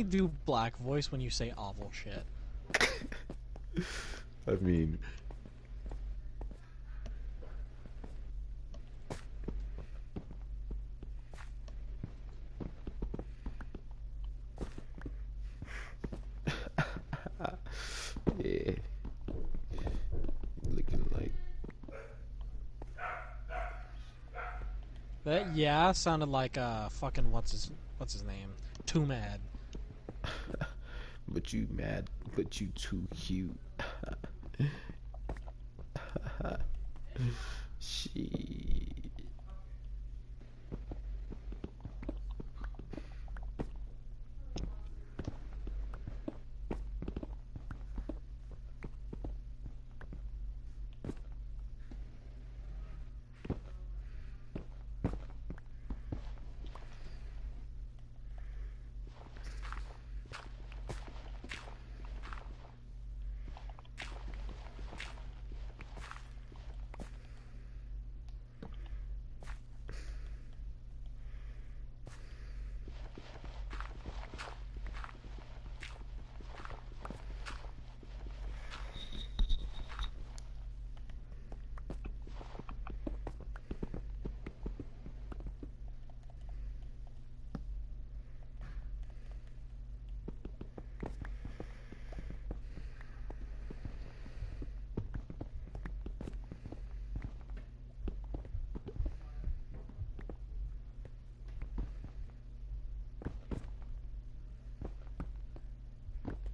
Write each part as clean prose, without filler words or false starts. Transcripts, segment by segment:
do black voice when you say awful shit. I mean, yeah, looking like That yeah sounded like fucking what's his name? Too Mad. but you mad, but you too cute. She.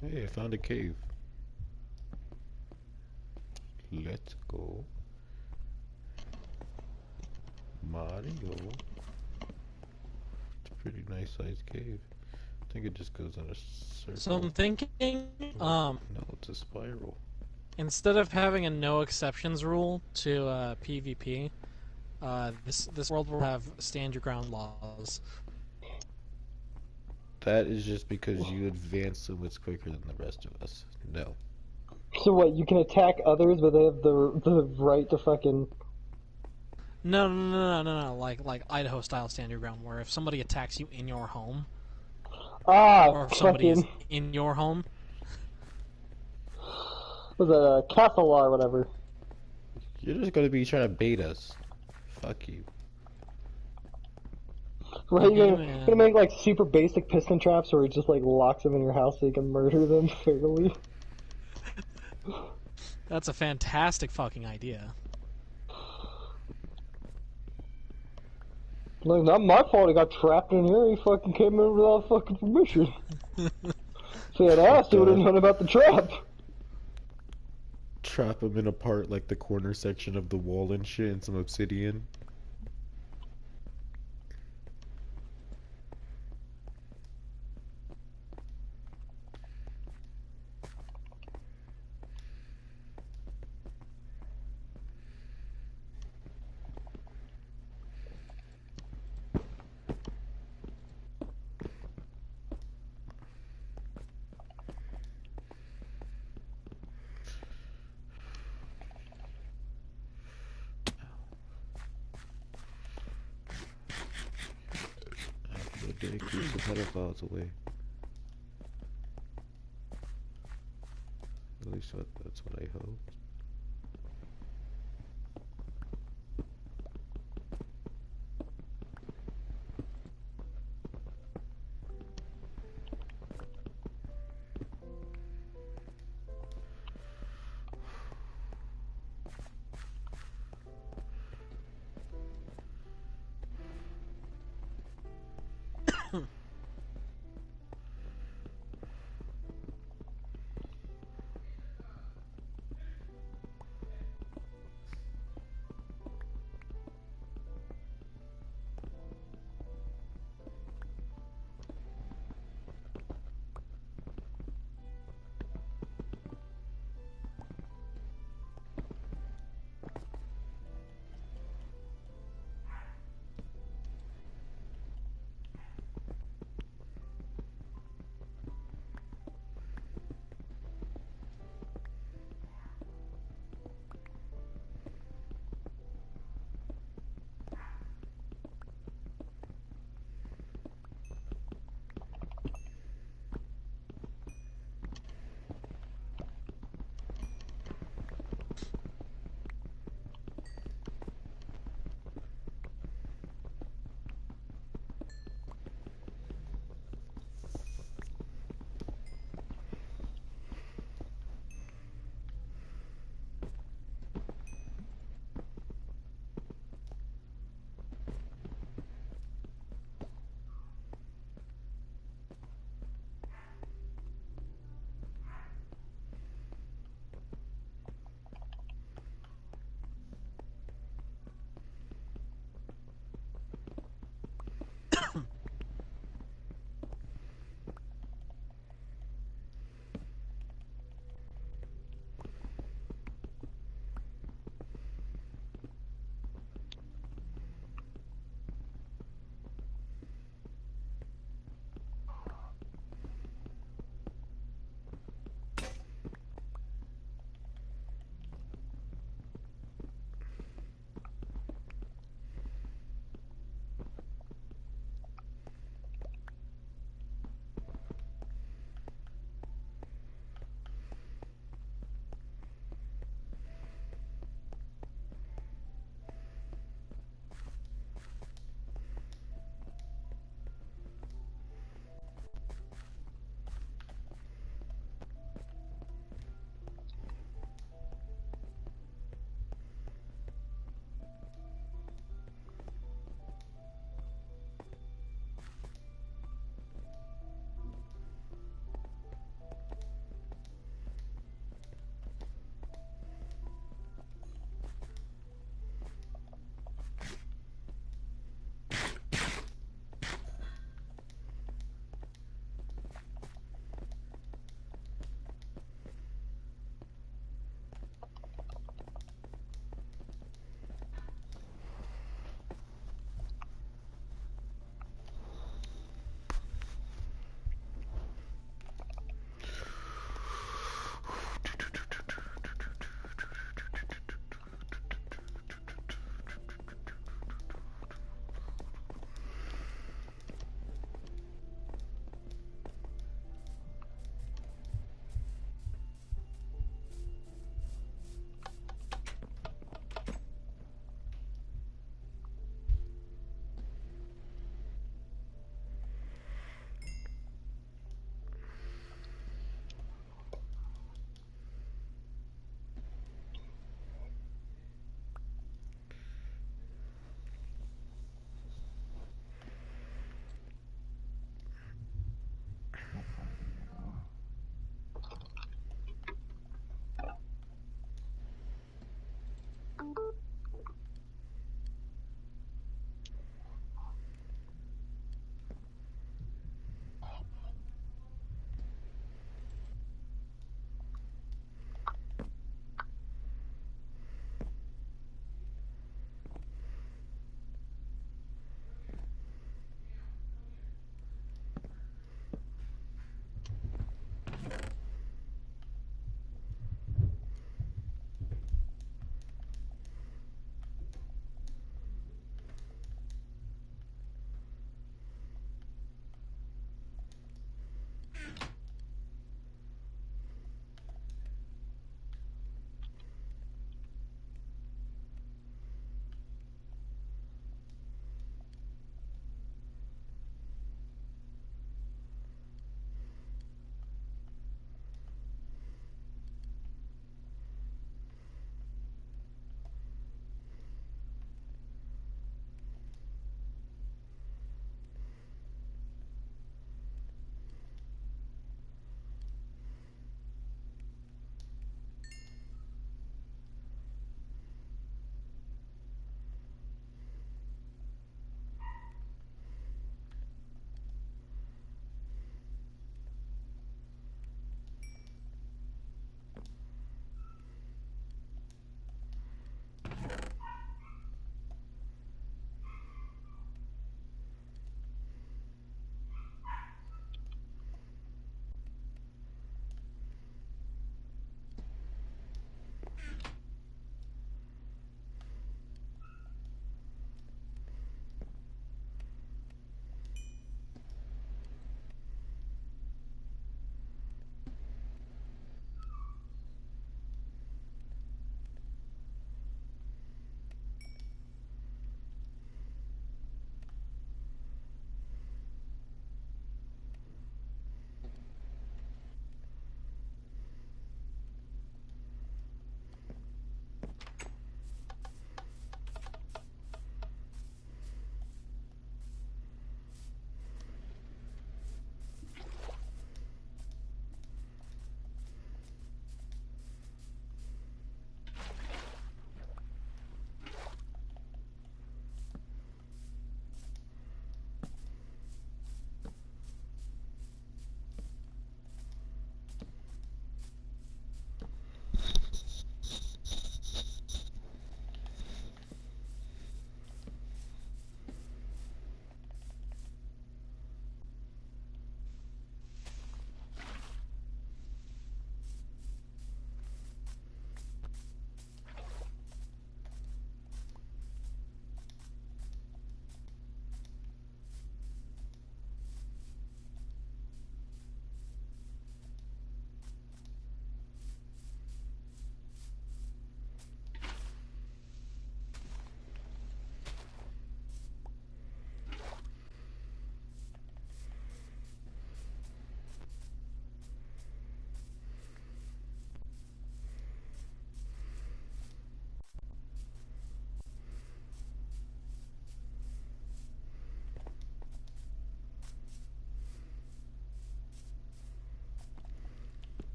Hey, I found a cave. Let's go. Mario. It's a pretty nice sized cave. I think it just goes in a So circle. I'm thinking, What? No, it's a spiral. instead of having a no exceptions rule to PvP, this world will have stand your ground laws. That is just because you advance so much quicker than the rest of us. No. So what? You can attack others, but they have the right to fucking. No. Like Idaho style stand your ground, where if somebody attacks you in your home, or if somebody is Fucking. in your home, Was it a castle law or whatever? You're just gonna be trying to bait us. Fuck you. Right? hey You're gonna man, make like super basic piston traps where it just like locks them in your house so you can murder them fairly. that's a fantastic fucking idea. Like, not my fault he got trapped in here. He fucking came in without fucking permission. If he had asked, he would have known about the trap. Trap them in a part like the corner section of the wall and shit and some obsidian. The day keeps the pedophiles away. At least that's what I hope.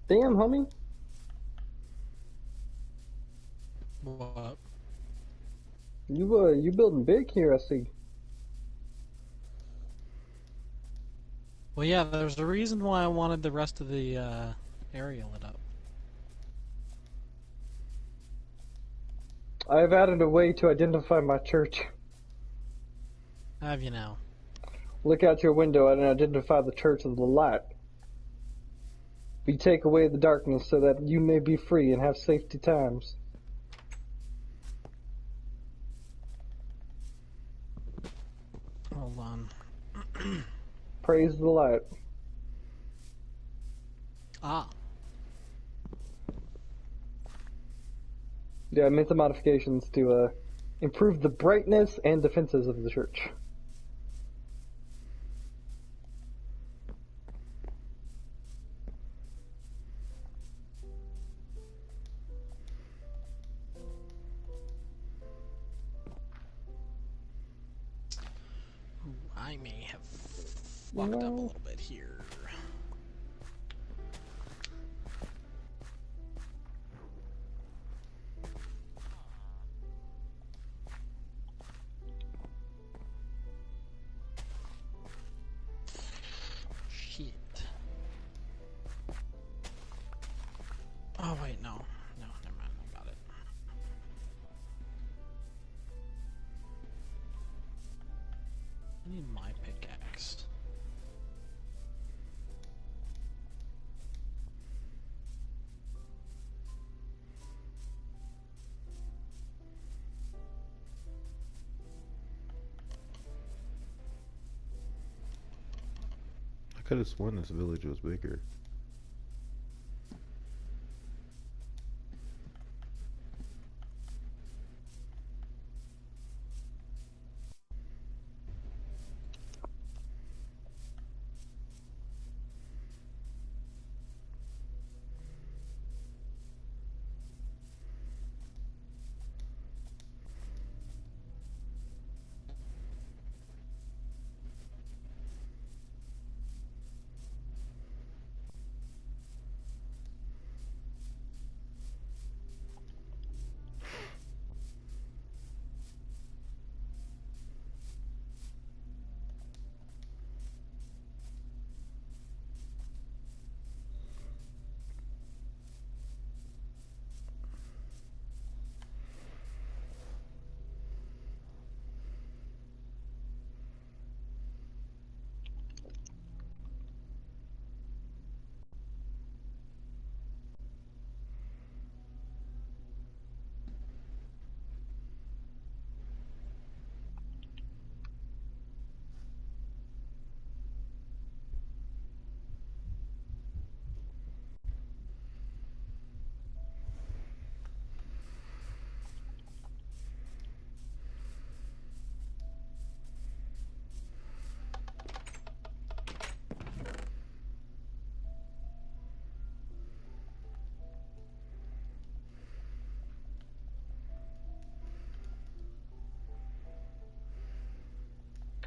Damn, homie. What? You building big here, I see. Well, yeah, there's a reason why I wanted the rest of the area lit up. I have added a way to identify my church. Have you now? Look out your window and identify the church of the light. We take away the darkness so that you may be free and have safety times. Hold on. Praise the light. Ah. Yeah, I made some modifications to improve the brightness and defenses of the church. Ooh, I may have fucked up a little bit here. Shit. Oh wait, no. No, never mind, I got it. I need my pickaxe. I could have sworn this village was bigger.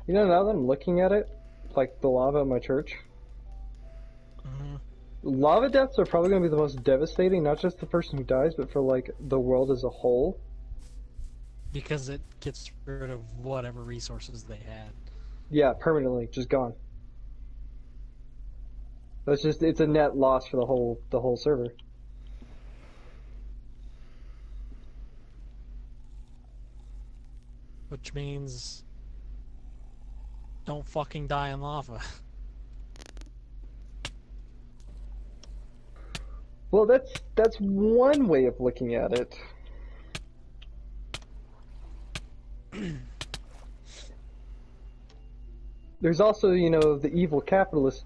You know, now that I'm looking at it, like the lava in my church, Mm-hmm. lava deaths are probably going to be the most devastating, not just the person who dies, but for, like, the world as a whole. Because it gets rid of whatever resources they had. Yeah, permanently, just gone. It's a net loss for the whole server. Which means... don't fucking die in lava. Well, that's one way of looking at it. There's also, you know, the evil capitalist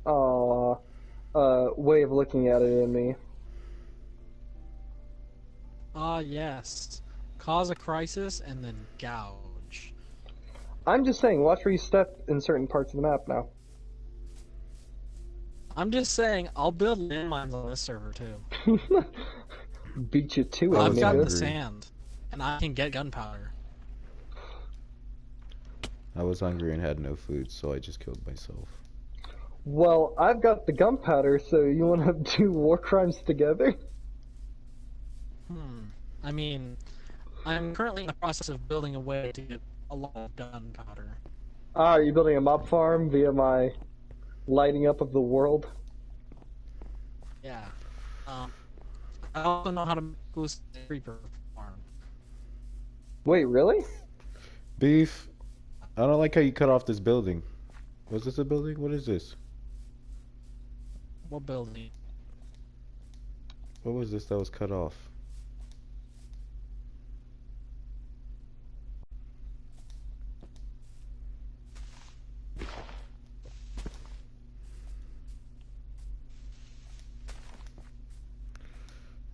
way of looking at it in me. Ah, yes. Cause a crisis and then gouge. I'm just saying, watch where you step in certain parts of the map now. I'm just saying, I'll build landmines on this server too. Beat you to it, I've got nigga. the sand, and I can get gunpowder. I was hungry and had no food, so I just killed myself. Well, I've got the gunpowder, so you want to do war crimes together? I mean, I'm currently in the process of building a way to get a lot of gunpowder. Ah, are you building a mob farm via my lighting up of the world? Yeah. I also know how to make boost creeper farm. Wait, really? Beef, I don't like how you cut off this building. Was this a building? What is this? What building? What was this that was cut off?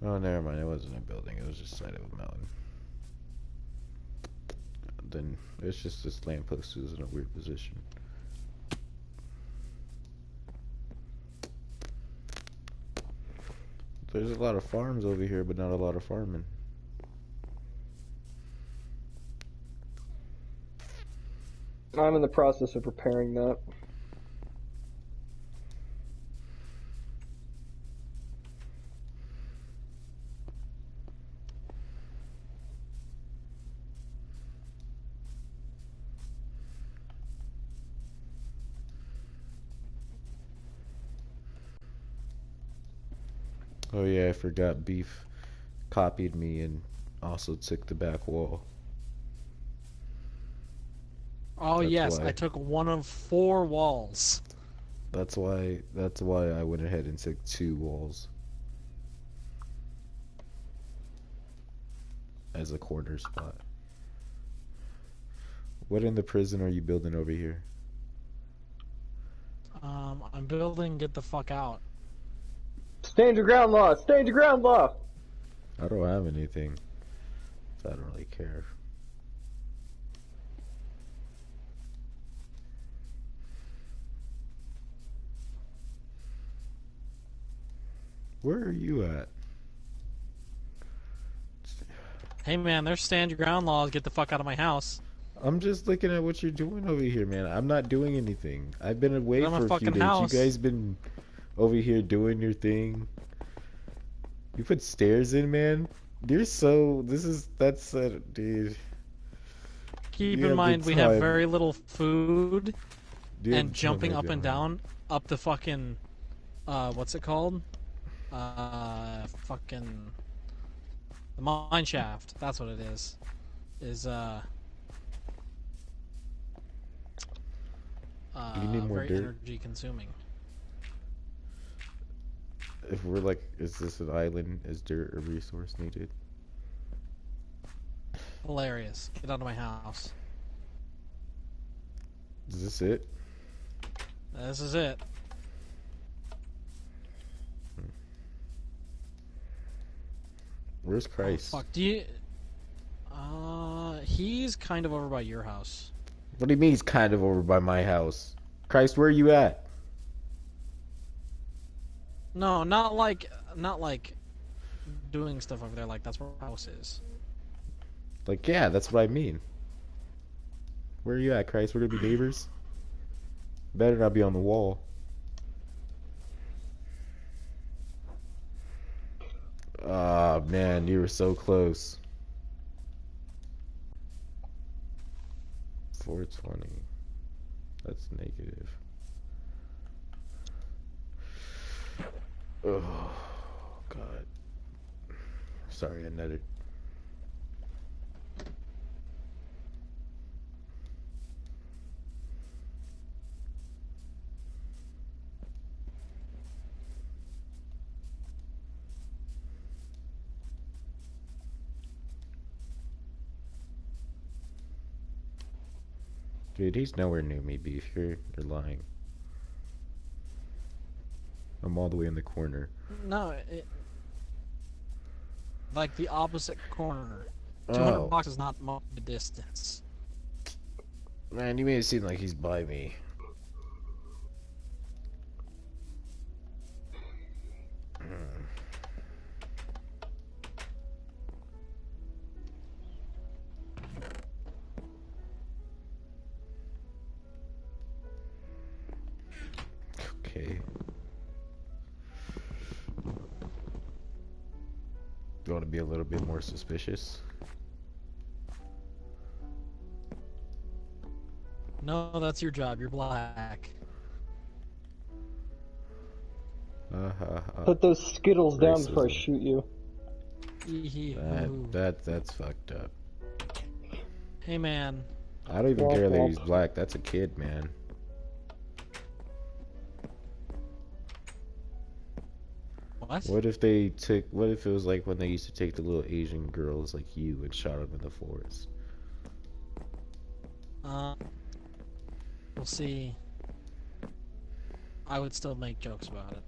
Oh, never mind. It wasn't a building. It was just the side of a mountain. Then it's just this lamppost is in a weird position. There's a lot of farms over here, but not a lot of farming. I'm in the process of repairing that. Oh yeah, I forgot Beef copied me and also took the back wall. Oh That's yes, why. I took one of 4 walls. That's why I went ahead and took 2 walls as a corner spot. What in the prison are you building over here? I'm building get the fuck out. Stand your ground law! Stand your ground law! I don't have anything. So I don't really care. Where are you at? Hey man, there's stand your ground laws. Get the fuck out of my house. I'm just looking at what you're doing over here, man. I'm not doing anything. I've been away I'm a for a few fucking days. house. You guys been over here doing your thing. You put stairs in, man. You're so. That's dude. Keep You in have mind the we have time. very little food, You have and the time jumping right up and behind. down up the fucking what's it called? Fucking the mine shaft. That's what it is. Is You need more very dirt. energy consuming. If we're like, is this an island? Is dirt a resource needed? Hilarious. Get out of my house. Is this it? This is it. Where's Oh, Christ? fuck. Do you? He's kind of over by your house. What do you mean he's kind of over by my house? Christ, where are you at? No, not like doing stuff over there. Like that's where our house is. Like, yeah, that's what I mean. Where are you at, Christ? We're gonna be neighbors? Better not be on the wall. Ah, man, you were so close. 420. That's negative. Oh, God. Sorry, I netted. Dude, he's nowhere near me, Beef. You're lying. I'm all the way in the corner. No, like the opposite corner. 200 Oh, blocks is not much of a distance. man, you made it seem like he's by me. You want to be a little bit more suspicious? No, that's your job. You're black. Put those Skittles down before I Racism. shoot you. That's fucked up. Hey, man. I don't even Womp care that womp. he's black. That's a kid, man. What? What if it was like when they used to take the little Asian girls like you and shot them in the forest? We'll see. I would still make jokes about it.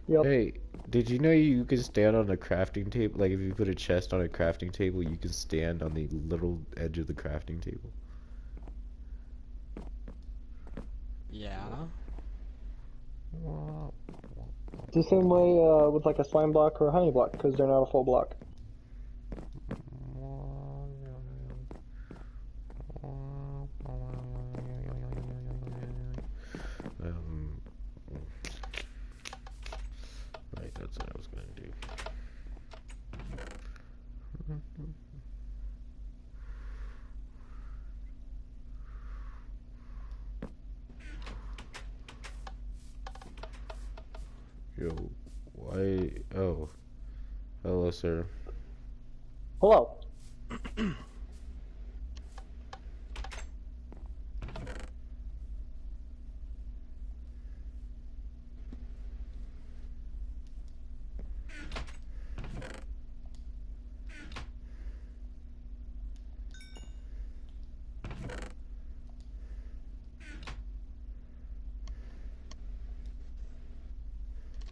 Yep. Hey, did you know you can stand on a crafting table? Like if you put a chest on a crafting table, you can stand on the little edge of the crafting table. Yeah. It's the same way with like a slime block or a honey block because they're not a full block. Right, that's what I was gonna do. Yo, why? Oh, hello, sir. Hello.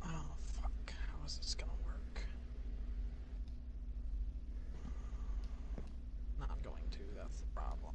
Oh, fuck. How is this gonna work? Not going to. That's the problem.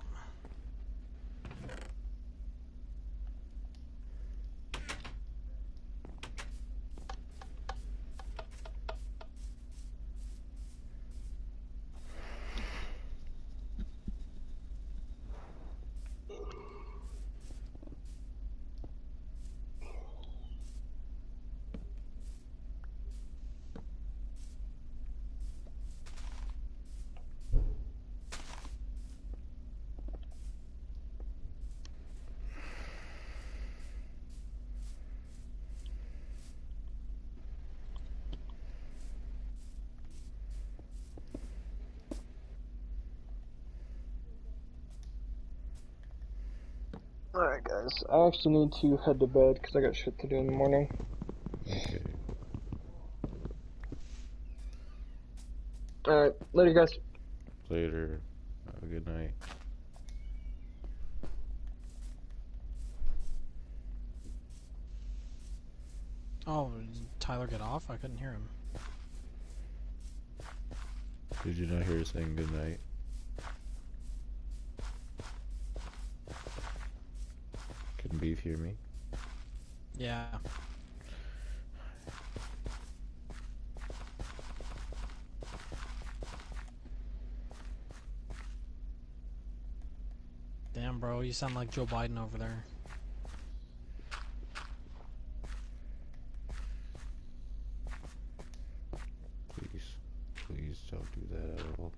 Alright, guys. I actually need to head to bed because I got shit to do in the morning. Okay. Alright, later, guys. Later. Have a good night. Oh, did Tyler get off? I couldn't hear him. Did you not hear her saying good night? Can Beef hear me? Yeah. Damn, bro, you sound like Joe Biden over there. Please don't do that at all.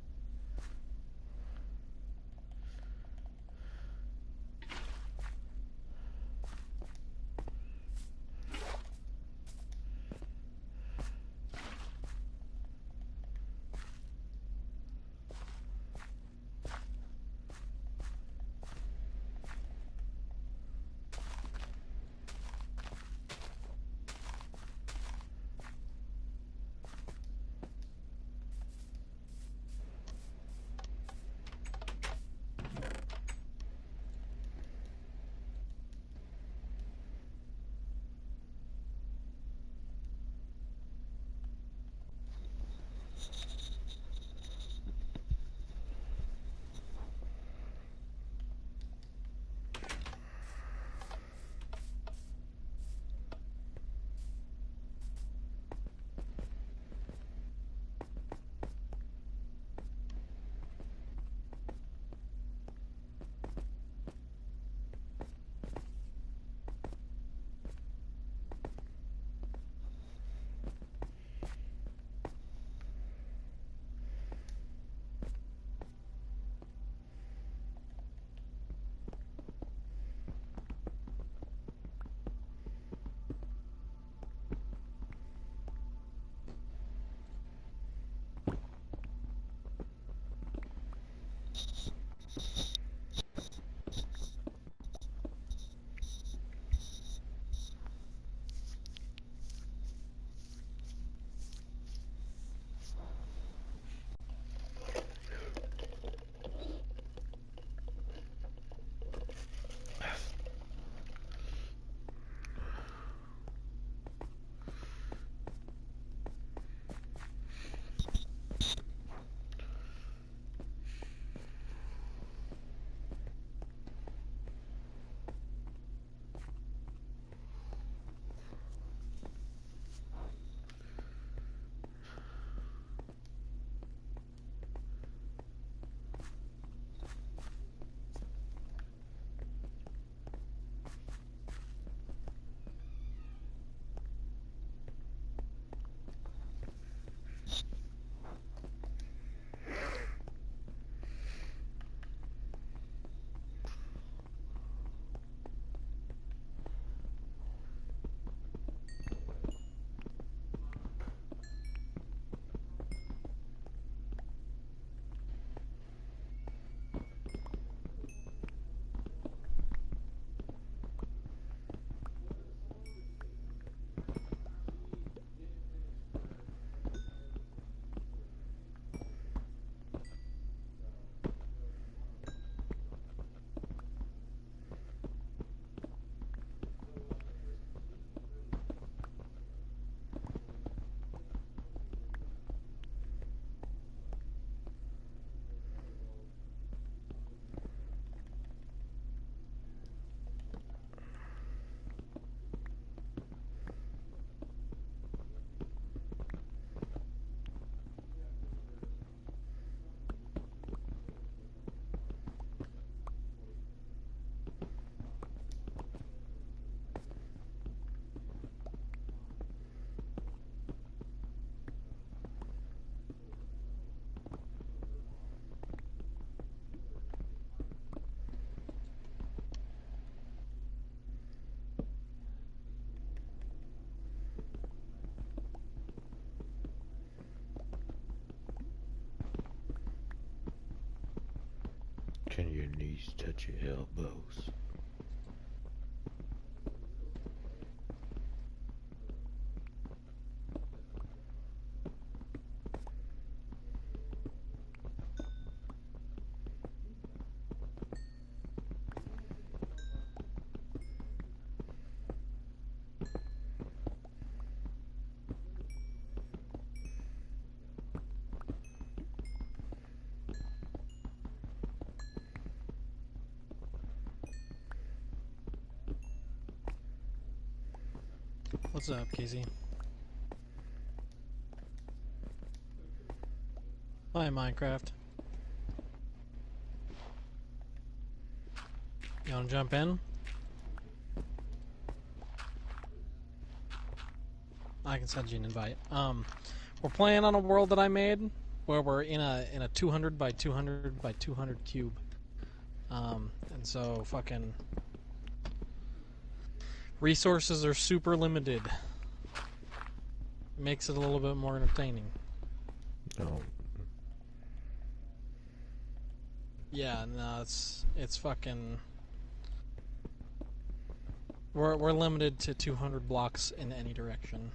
Can your knees touch your elbows? What's up, Casey? Hi, Minecraft. You wanna jump in? I can send you an invite. We're playing on a world that I made where we're in a 200 by 200 by 200 cube. And so fucking resources are super limited. Makes it a little bit more entertaining. Oh. Yeah, no, it's fucking. We're limited to 200 blocks in any direction.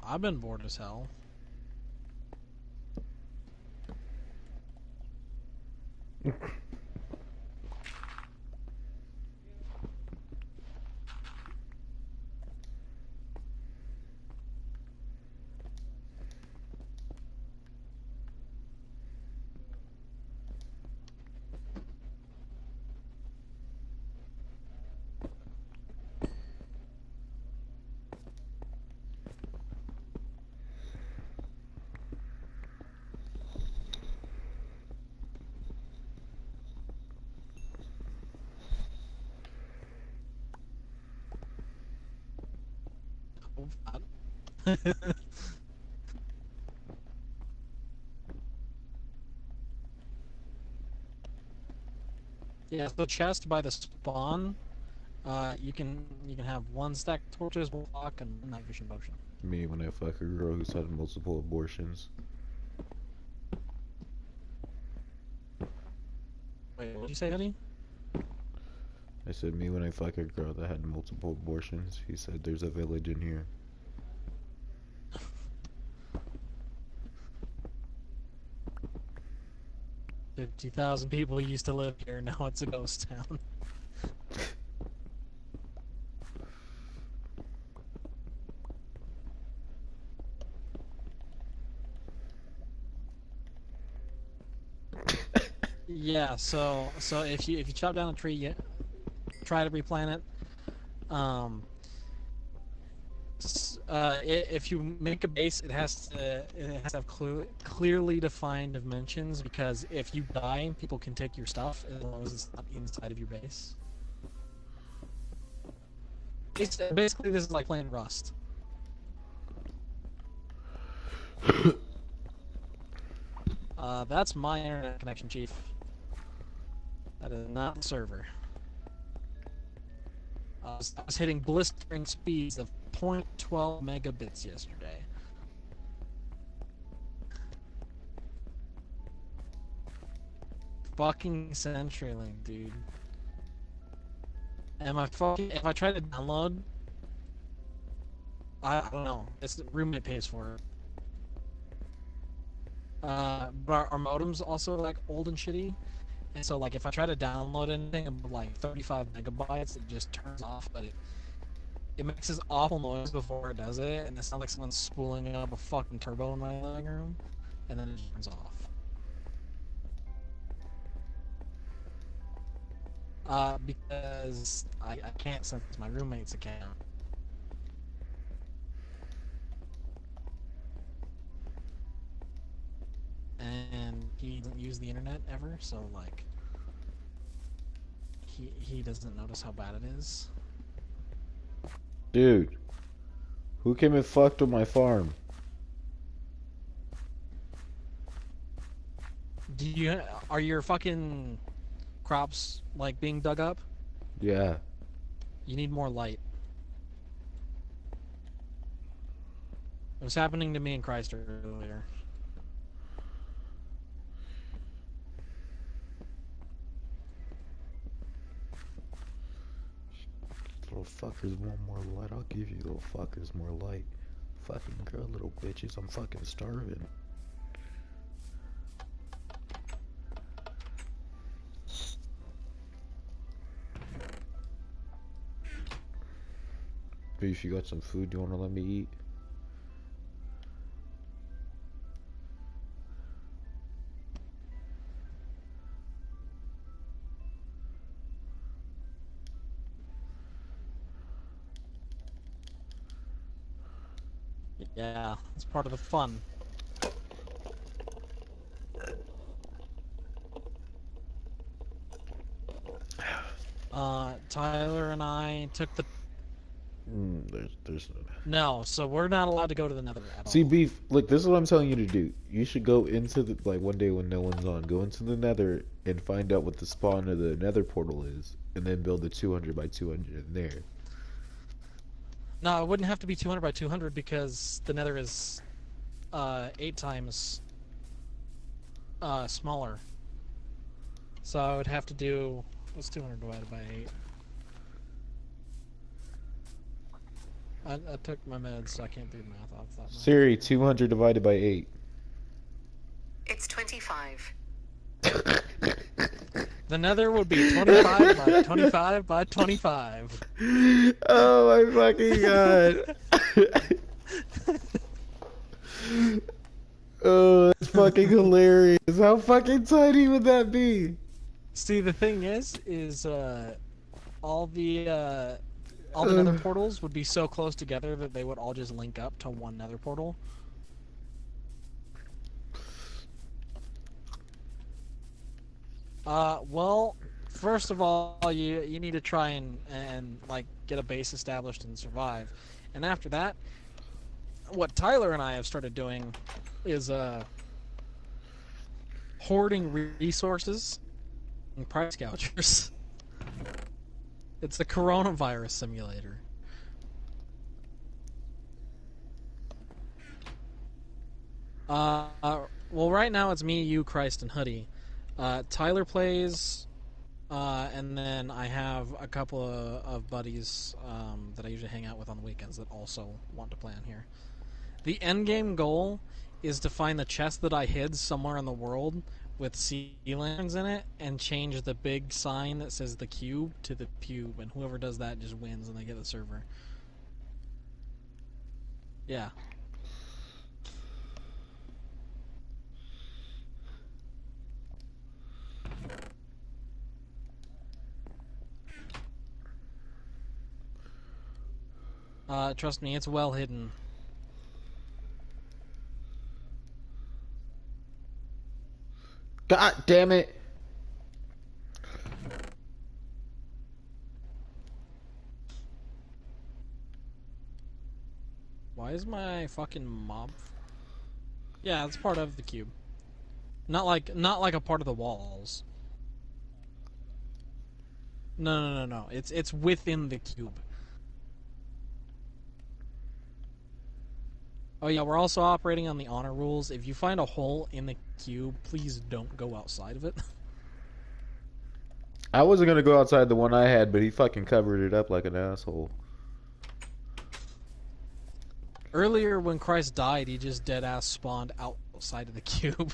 I've been bored as hell. Yeah, so chest by the spawn, you can have one stack of torches, one block, and one night vision potion. Me when I fuck a girl who's had multiple abortions. Wait, what did you say, honey? I said me when I fuck a girl that had multiple abortions. He said there's a village in here. 50,000 people used to live here, now it's a ghost town. Yeah, so if you chop down a tree, you try to replant it. If you make a base, it has to have clearly defined dimensions, because if you die, people can take your stuff as long as it's not inside of your base. Basically, this is like playing Rust. That's my internet connection, Chief. That is not the server. I was hitting blistering speeds of 0.12 megabits yesterday. Fucking CenturyLink, dude. And if I try to download, I don't know. It's the roommate pays for it. But our modem's also like old and shitty, and so like if I try to download anything above like 35 megabytes, it just turns off. But it makes this awful noise before it does it, and it sounds like someone's spooling up a fucking turbo in my living room, and then it turns off. Because I can't since it's my roommate's account. he doesn't use the internet ever, so like he doesn't notice how bad it is. Dude, who came and fucked with my farm? Are your fucking crops like being dug up? Yeah. You need more light. It was happening to me and Christ earlier. Little fuckers want more light. I'll give you little fuckers more light. Fucking girl, little bitches. I'm fucking starving. Beef, you got some food you wanna let me eat? Yeah, it's part of the fun. Tyler and I took the... There's No, so we're not allowed to go to the Nether at See, all. Beef, look, this is what I'm telling you to do. You should go into the, like, one day when no one's on, go into the Nether and find out what the spawn of the Nether portal is, and then build a 200 by 200 in there. No, it wouldn't have to be 200 by 200 because the Nether is 8 times smaller. So I would have to do... What's 200 divided by 8? I took my meds, so I can't do math off that much. Siri, 200 divided by 8. It's 25. The Nether would be 25 by 25 by 25. Oh my fucking god. Oh, that's fucking hilarious. How fucking tiny would that be? See, the thing is all the Nether portals would be so close together that they would all just link up to one Nether portal. Well, first of all, you need to try and like get a base established and survive, and after that, what Tyler and I have started doing is hoarding resources and price gougers. It's the coronavirus simulator. Well, right now it's me, you, Christ, and Hoodie. Tyler plays, and then I have a couple of buddies that I usually hang out with on the weekends that also want to play on here. The end game goal is to find the chest that I hid somewhere in the world with sea lanterns in it and change the big sign that says the cube to the pube, and whoever does that just wins and they get the server. Yeah. Trust me, it's well hidden. God damn it. Why is my fucking mob? Yeah, it's part of the cube. Not like a part of the walls. No. It's within the cube. Oh yeah, we're also operating on the honor rules. If you find a hole in the cube, please don't go outside of it. I wasn't gonna go outside the one I had, but he fucking covered it up like an asshole. Earlier, when Christ died, he just dead-ass spawned outside of the cube.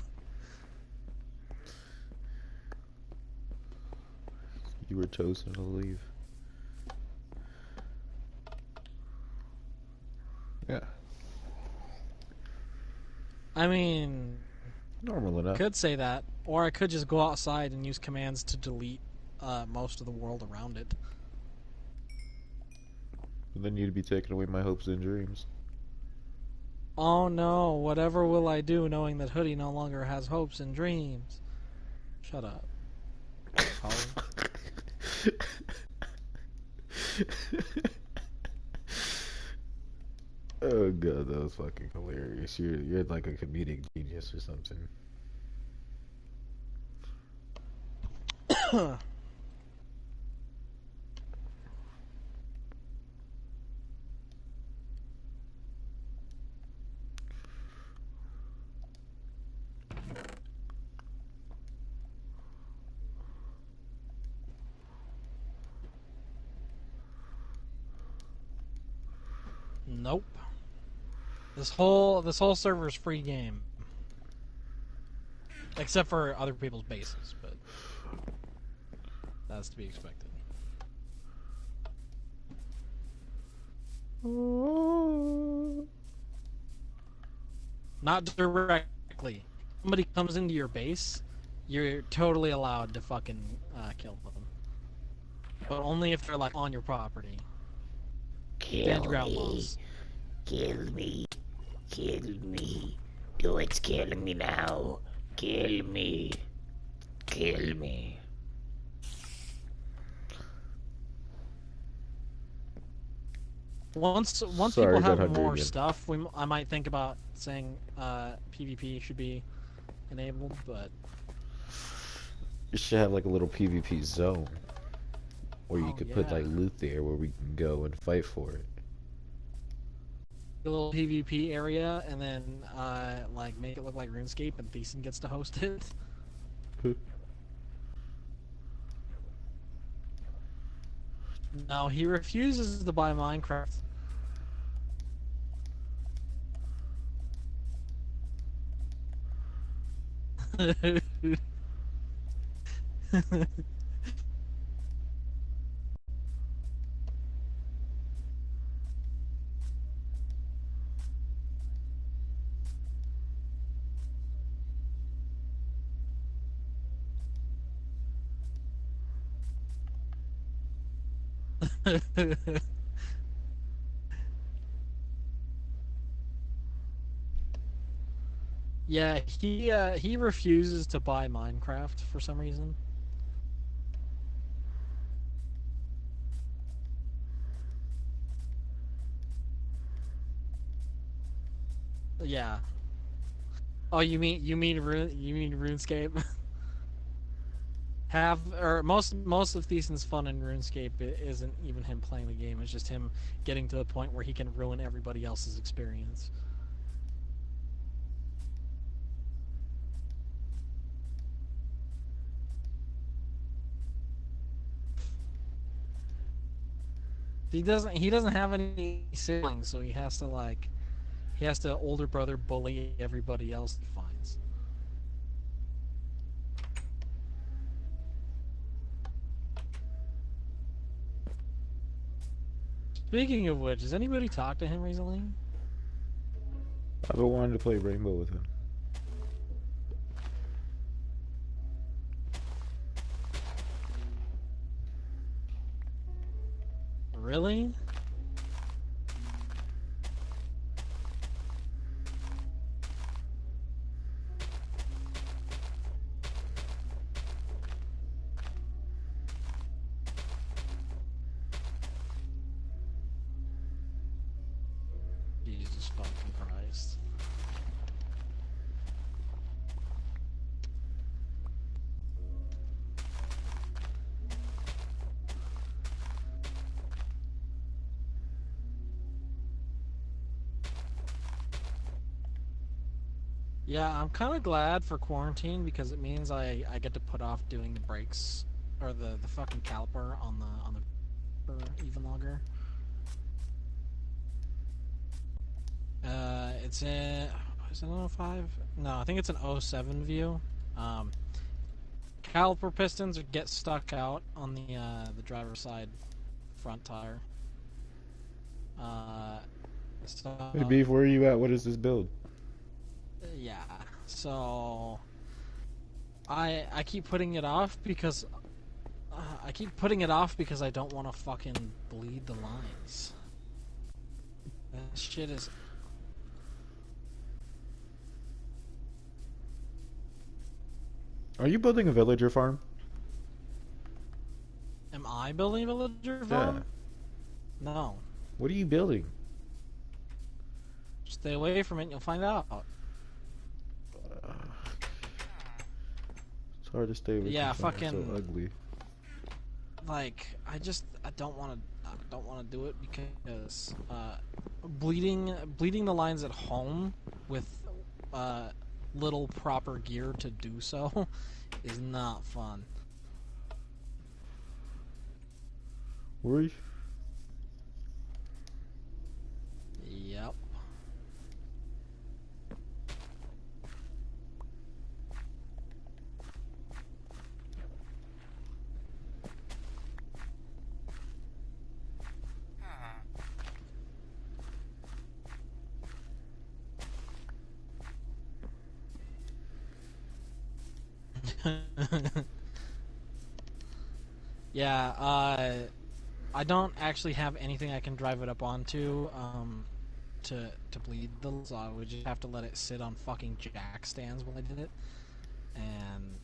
You were chosen to leave. Yeah. I mean, Normal enough. could say that, or I could just go outside and use commands to delete most of the world around it. But then you'd be taking away my hopes and dreams. Oh no, whatever will I do knowing that Hoodie no longer has hopes and dreams? Shut up. Oh. Oh god, that was fucking hilarious. You're like a comedic genius or something. Nope. This whole server's free game. Except for other people's bases, but that's to be expected. Not directly. Somebody comes into your base, you're totally allowed to fucking kill them. But only if they're like on your property. Stand your ground laws. Kill me. Kill me. Do it's killing me now. Kill me. Kill me. Once Sorry, people got have hungry more again. stuff, I might think about saying PvP should be enabled, but You should have like a little PvP zone where you Oh, could put yeah. like loot there where we can go and fight for it. a little PvP area, and then like make it look like RuneScape, and Thiessen gets to host it. No, he refuses to buy Minecraft. Yeah, he refuses to buy Minecraft for some reason. Yeah. Oh, you mean RuneScape? Most of Thiessen's fun in RuneScape isn't even him playing the game. It's just him getting to the point where he can ruin everybody else's experience. He doesn't have any siblings, so he has to older brother bully everybody else he finds. Speaking of which, has anybody talked to him recently? I've been wanting to play Rainbow with him. Really? Jesus fucking Christ. Yeah, I'm kind of glad for quarantine because it means I get to put off doing the brakes or the fucking caliper on the for even longer. It's in is it an 05? No, I think it's an 07 view. Caliper pistons get stuck out on the driver's side front tire. So Hey Beef, where are you at? What is this build? yeah, so I keep putting it off because I don't want to fucking bleed the lines. That shit is Are you building a villager farm? Am I building a villager Yeah. farm? No. What are you building? Stay away from it and you'll find out. It's hard to stay away Yeah, from something so fucking ugly. like I don't want to do it because bleeding the lines at home with little proper gear to do so is not fun. Worry? Yep. Yeah, I don't actually have anything I can drive it up onto to bleed the, so I would just have to let it sit on fucking jack stands while I did it, and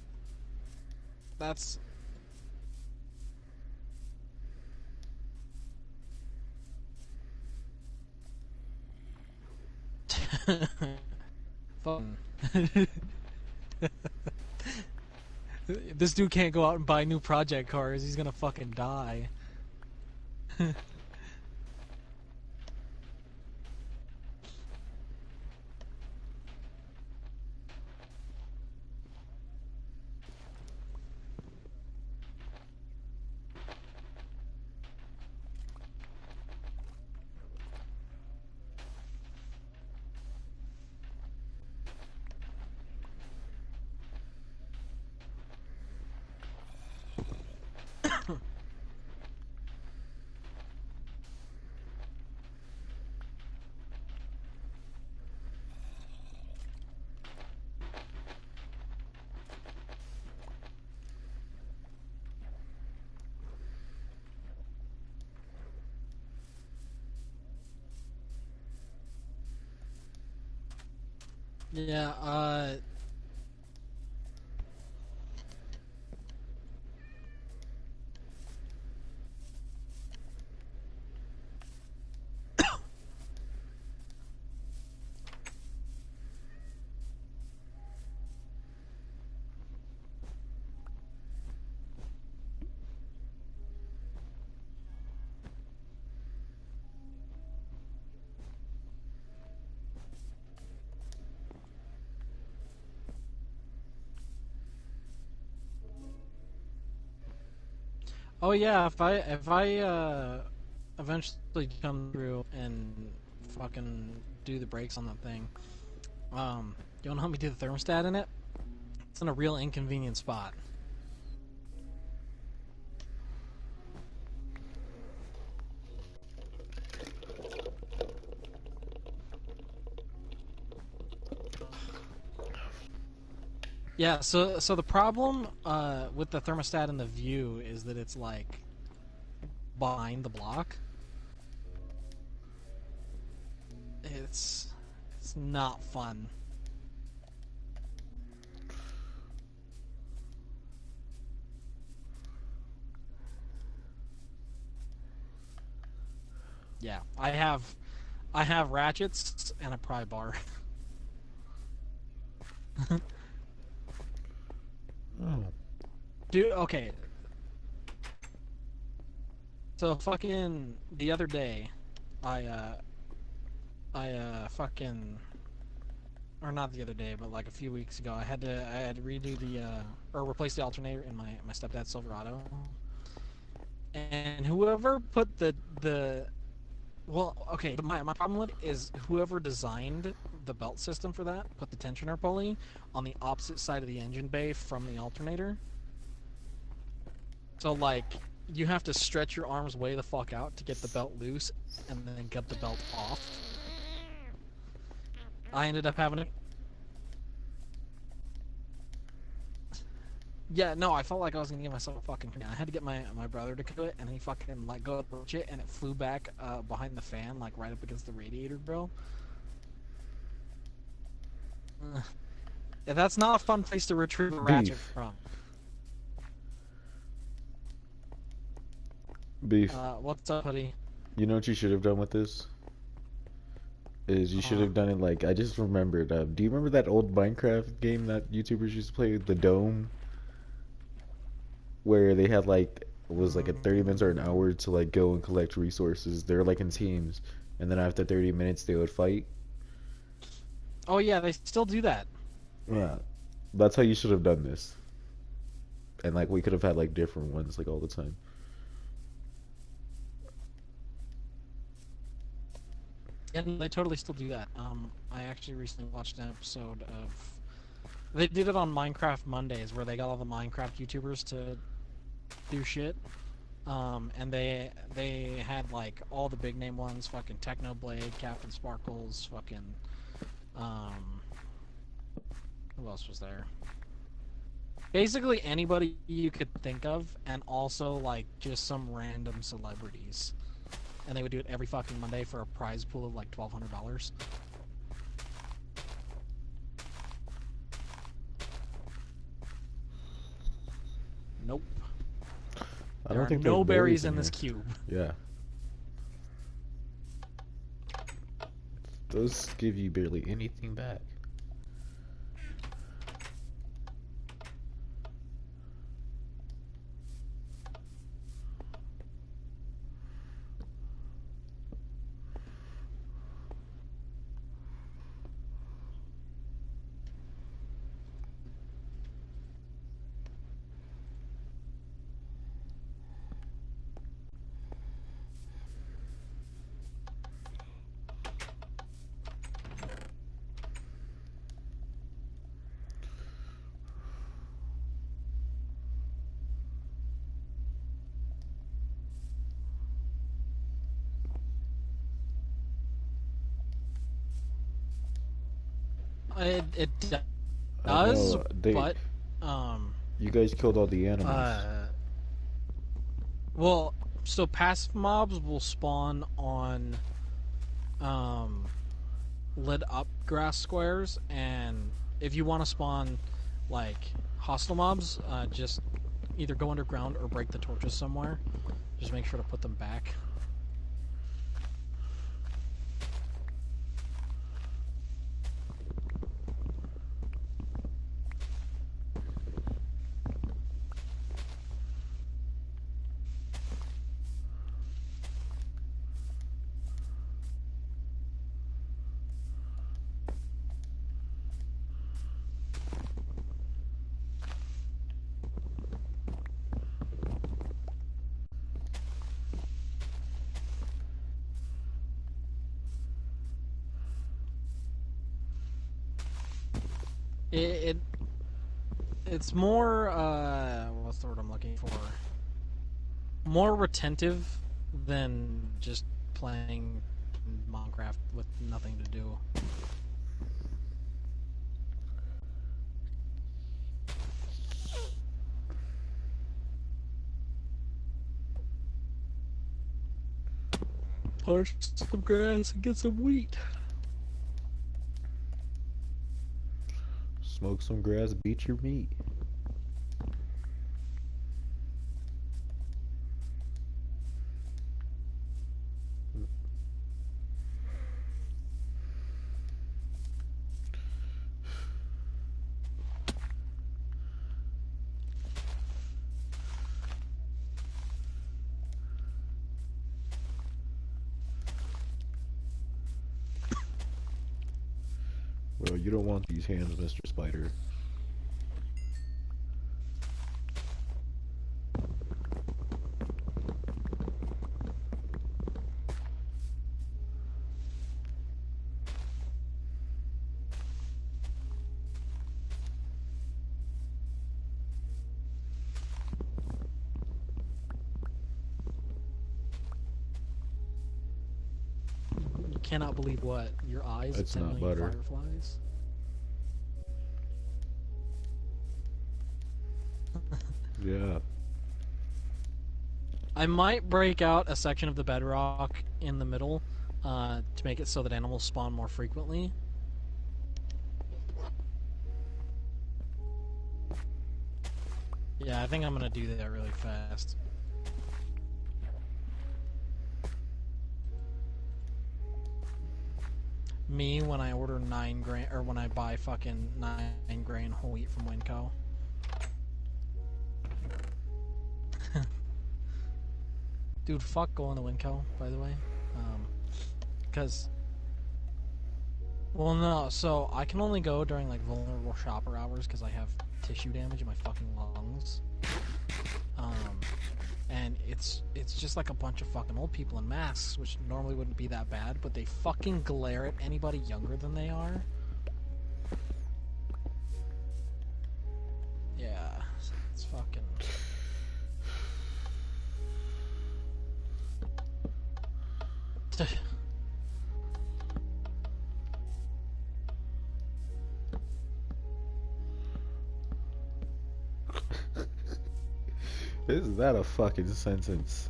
that's fun. This dude can't go out and buy new project cars. He's gonna fucking die. Yeah, oh yeah, if I eventually come through and fucking do the brakes on that thing, you wanna help me do the thermostat in it? It's in a real inconvenient spot. Yeah, so the problem with the thermostat in the view is that it's like behind the block. It's not fun. Yeah, I have ratchets and a pry bar. Oh. Dude, okay. So fucking the other day, I fucking, or not the other day, but like a few weeks ago, I had to redo the or replace the alternator in my stepdad's Silverado, and whoever put the well, okay, but my problem with it is whoever designed the belt system for that put the tensioner pulley on the opposite side of the engine bay from the alternator. So like you have to stretch your arms way the fuck out to get the belt loose and then get the belt off. I ended up having to. Yeah, no, I felt like I was gonna get myself a fucking. I had to get my brother to do it, and he fucking let go of the shit, and it flew back behind the fan, like right up against the radiator grill. That's not a fun place to retrieve a ratchet Beef. from. Beef. What's up, buddy? You know what you should have done with this? Is you should have done it like, I just remembered. Do you remember that old Minecraft game that YouTubers used to play, The Dome? Where they had like, it was like a 30 minutes or an hour to like go and collect resources. They're like in teams. And then after 30 minutes they would fight. Oh yeah, they still do that. Yeah. That's how you should have done this. And like we could have had like different ones like all the time. And they totally still do that. I actually recently watched an episode of... They did it on Minecraft Mondays, where they got all the Minecraft YouTubers to do shit. And they had, like, all the big name ones, fucking Technoblade, Captain Sparkles, fucking... Who else was there? Basically anybody you could think of, and also, like, just some random celebrities. And they would do it every fucking Monday for a prize pool of like $1,200. Nope. There are no berries in this cube. Yeah. Those give you barely anything back. It I does, know, but you guys killed all the animals. well, so passive mobs will spawn on lit up grass squares, and if you want to spawn like hostile mobs, just either go underground or break the torches somewhere. Just make sure to put them back. It's more what's the word I'm looking for? More retentive than just playing Minecraft with nothing to do. Punch some grass and get some wheat. Smoke some grass, beat your meat. Well, you don't want these hands, Mr. Spider. You cannot believe what? Your eyes? It's 10 not million butter. fireflies? Yeah. I might break out a section of the bedrock in the middle to make it so that animals spawn more frequently. Yeah, I think I'm gonna do that really fast. Me when I order 9 grain, or when I buy fucking 9 grain whole wheat from Winco. Dude, fuck going to Winco, by the way. Because, well, no, so I can only go during like vulnerable shopper hours because I have tissue damage in my fucking lungs. And it's just like a bunch of fucking old people in masks, which normally wouldn't be that bad, but they fucking glare at anybody younger than they are. Yeah, it's fucking... Is that a fucking sentence?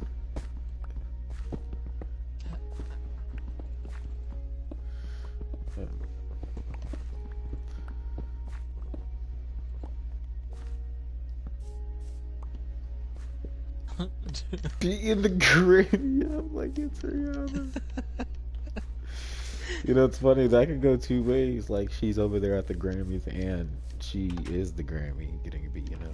Be in the Grammy. I'm like, it's Rihanna. You know, it's funny. That could go two ways. Like, she's over there at the Grammys, and she is the Grammy getting a beat. You know.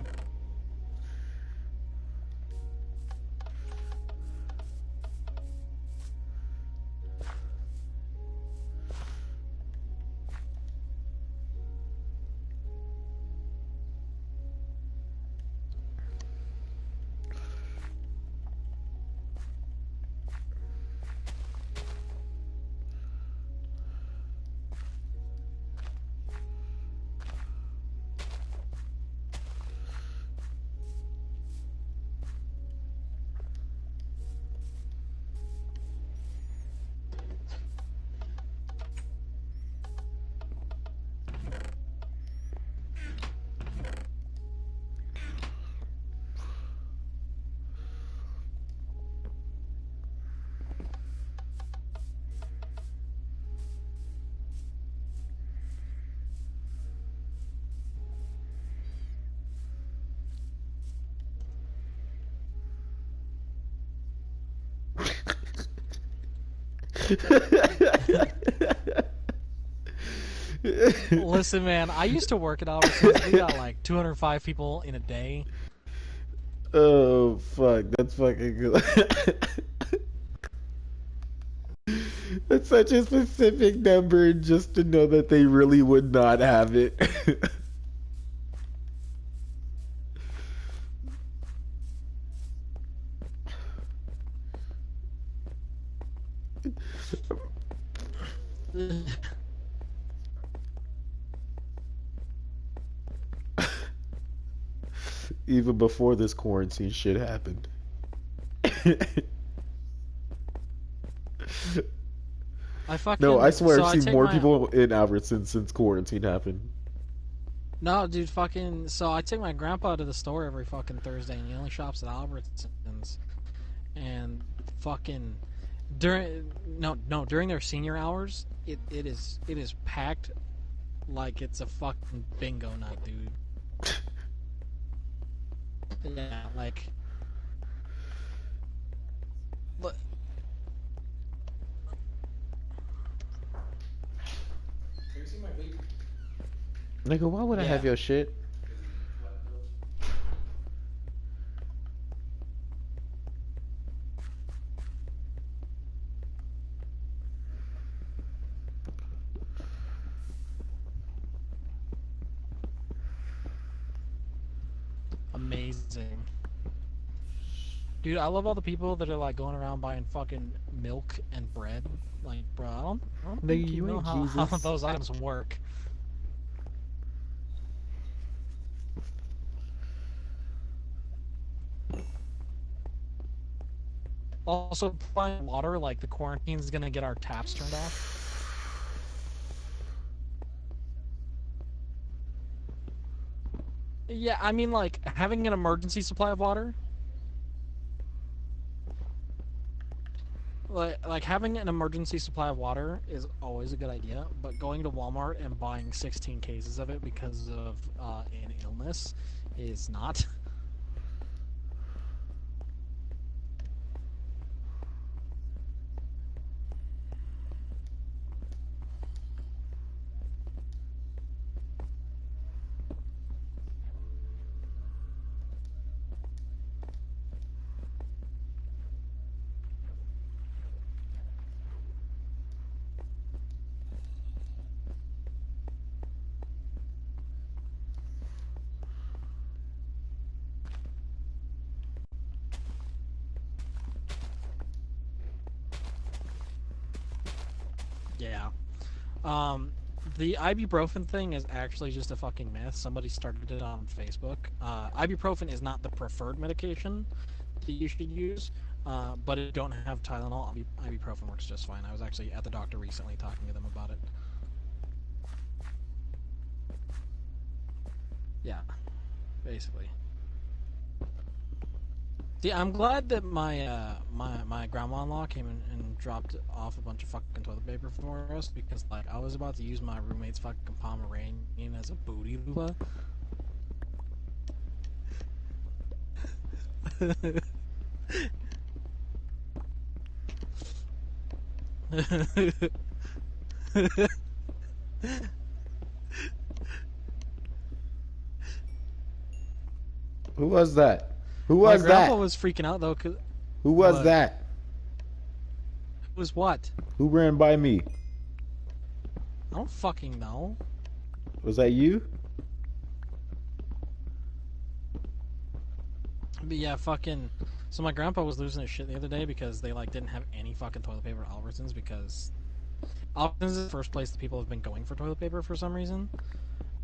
Listen, man, I used to work at Albertsons. We got like 205 people in a day. Oh fuck, that's fucking good. That's such a specific number just to know that they really would not have it. Even before this quarantine shit happened. No, I swear I've seen more people in Albertsons since quarantine happened. No, dude, fucking... So I take my grandpa to the store every fucking Thursday, and he only shops at Albertsons. And fucking... During their senior hours, it is packed like it's a fucking bingo night, dude. Yeah, like... But... Have you seen my vape? Nigga, why would I have your shit? Amazing. Dude, I love all the people that are like going around buying fucking milk and bread. Like, bro, I don't think you know how those items work. Also, buying water, like the quarantine's gonna get our taps turned off. Yeah, I mean, like, having an emergency supply of water. Like having an emergency supply of water is always a good idea, but going to Walmart and buying 16 cases of it because of an illness is not. Yeah. Um, the ibuprofen thing is actually just a fucking myth. Somebody started it on Facebook. Ibuprofen is not the preferred medication that you should use, but if you don't have Tylenol, ibuprofen works just fine. I was actually at the doctor recently talking to them about it. Yeah, basically. See, I'm glad that my grandma-in-law came in and dropped off a bunch of fucking toilet paper for us because like I was about to use my roommate's fucking Pomeranian as a booty loofah. Who was that? Who My was grandpa that? was freaking out though. Cause Who was what? that? Was what? Who ran by me? I don't fucking know. Was that you? But yeah, fucking. So my grandpa was losing his shit the other day because they like didn't have any fucking toilet paper at Albertsons because Albertsons is the first place that people have been going for toilet paper for some reason.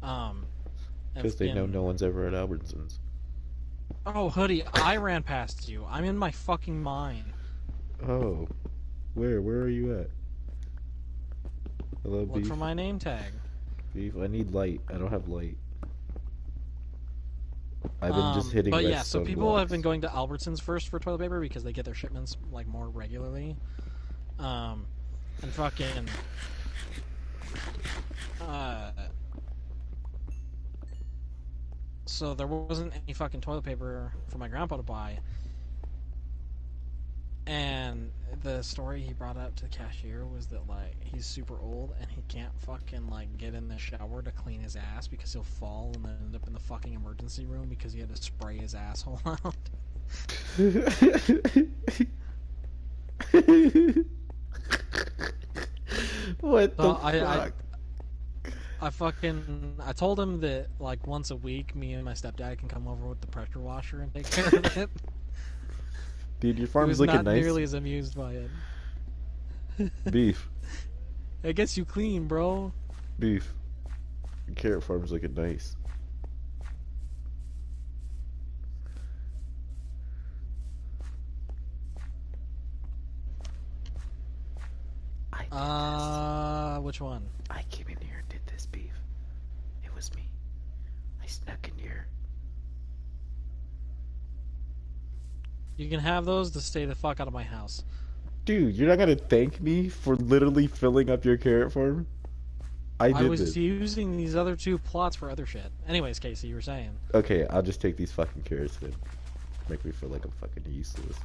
Because they know no one's ever at Albertsons. Oh, Hoodie, I ran past you. I'm in my fucking mind. Oh. Where? Where are you at? Hello, Look Beef? for my name tag. Beef, I need light. I don't have light. I've been just hitting But yeah, redstone so people blocks. have been going to Albertsons first for toilet paper because they get their shipments like more regularly. And fucking so there wasn't any fucking toilet paper for my grandpa to buy. And the story he brought up to the cashier was that like he's super old and he can't fucking like get in the shower to clean his ass because he'll fall and then end up in the fucking emergency room because he had to spray his asshole out. What the So fuck? I told him that like once a week me and my stepdad can come over with the pressure washer and take care of it. Dude, your He farm's was looking not nice. nearly as amused by it. Beef. It gets you clean, bro. Beef. Your carrot farm's looking nice. Which one? I came in here and did this, Beef. It was me. I snuck in here. You can have those to stay the fuck out of my house. Dude, you're not gonna thank me for literally filling up your carrot farm? I did was this. using these other two plots for other shit. Anyways, Casey, you were saying. Okay, I'll just take these fucking carrots then. Make me feel like I'm fucking useless.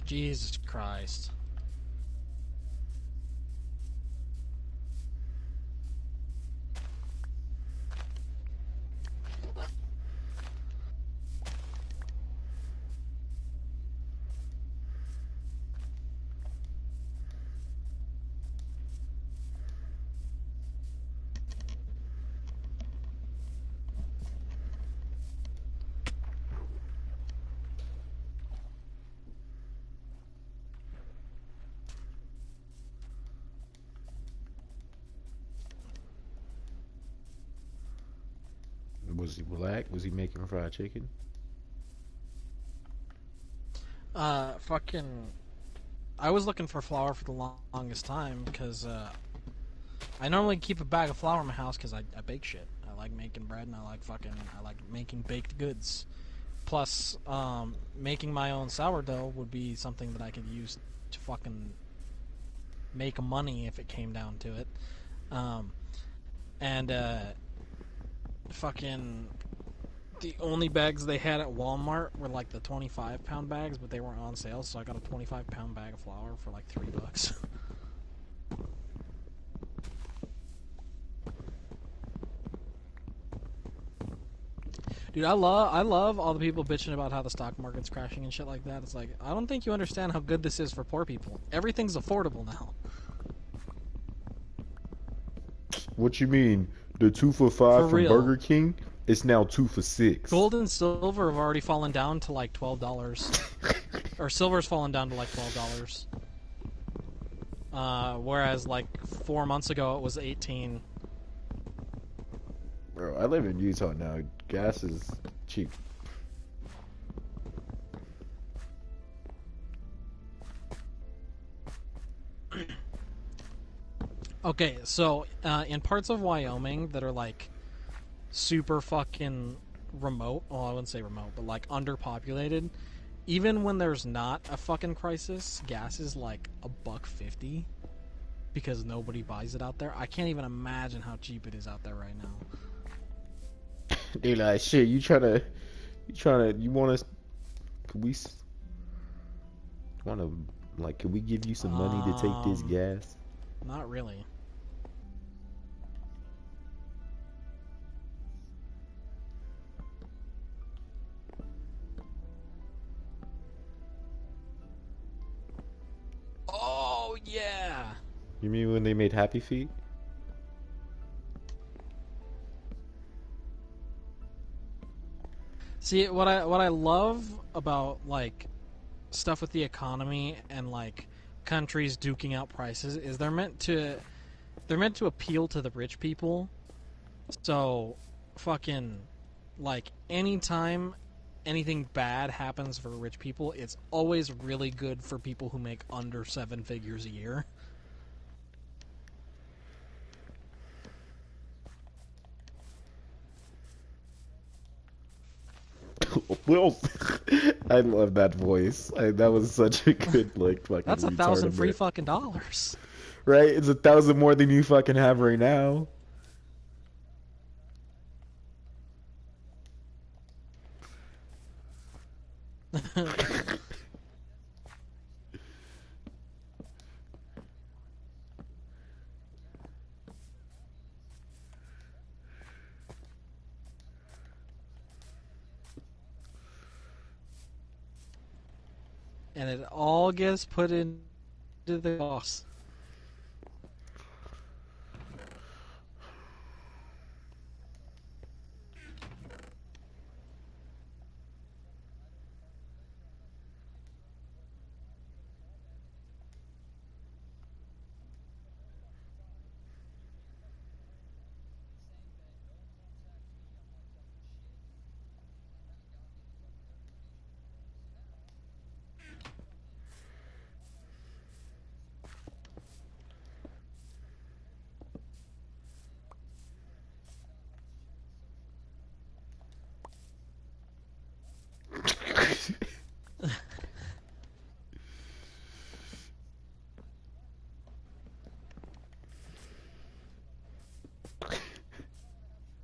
Jesus Christ. Was he black? Was he making fried chicken? Fucking. I was looking for flour for the longest time because, I normally keep a bag of flour in my house because I bake shit. I like making bread and I like making baked goods. Plus, making my own sourdough would be something that I could use to fucking make money if it came down to it. Fucking the only bags they had at Walmart were like the 25-pound bags, but they weren't on sale, so I got a 25-pound bag of flour for like $3. Dude, I love all the people bitching about how the stock market's crashing and shit like that. It's like, I don't think you understand how good this is for poor people. Everything's affordable now. What you mean? The 2 for $5 For from real. Burger King is now 2 for $6. Gold and silver have already fallen down to like $12. Or silver's fallen down to like $12. Whereas like 4 months ago it was 18. Bro, I live in Utah now. Gas is cheap. Okay, so in parts of Wyoming that are like super fucking remote, well, I wouldn't say remote, but like underpopulated, even when there's not a fucking crisis, gas is like $1.50 because nobody buys it out there. I can't even imagine how cheap it is out there right now. They like, shit, you want us, could we, like, could we give you some money to take this gas? Not really. Oh, yeah! You mean when they made Happy Feet? See, what I love about like stuff with the economy and like countries duking out prices is they're meant to appeal to the rich people. So fucking like anytime anything bad happens for rich people, it's always really good for people who make under 7 figures a year. Well, I love that voice. That was such a good, like, fucking That's 1,000 free retardament. fucking dollars. Right? It's 1,000 more than you fucking have right now. And it all gets put into the cost.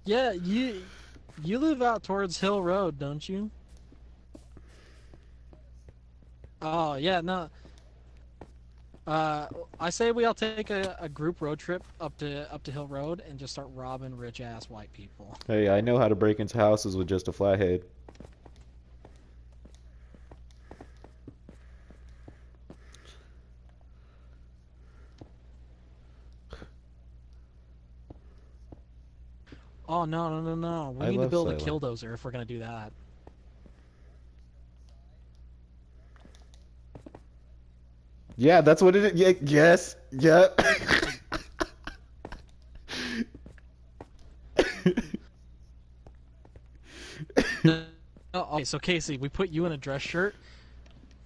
Yeah, you live out towards Hill Road, don't you? Oh yeah, no. I say we all take a group road trip up to Hill Road and just start robbing rich ass white people. Hey, I know how to break into houses with just a flathead. Oh no! We I need to love build a Silent. killdozer if we're gonna do that. Yeah, that's what it is. Yeah, yes. Yeah. Okay, so Casey, we put you in a dress shirt.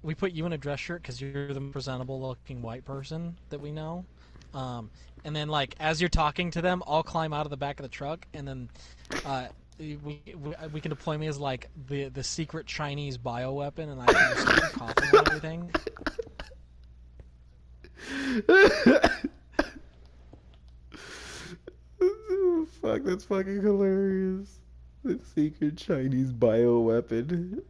We put you in a dress shirt because you're the most presentable-looking white person that we know. And then, like, as you're talking to them, I'll climb out of the back of the truck, and then we can deploy me as like the secret Chinese bioweapon, and I can just start coughing and everything. Fuck, that's fucking hilarious. The secret Chinese bioweapon.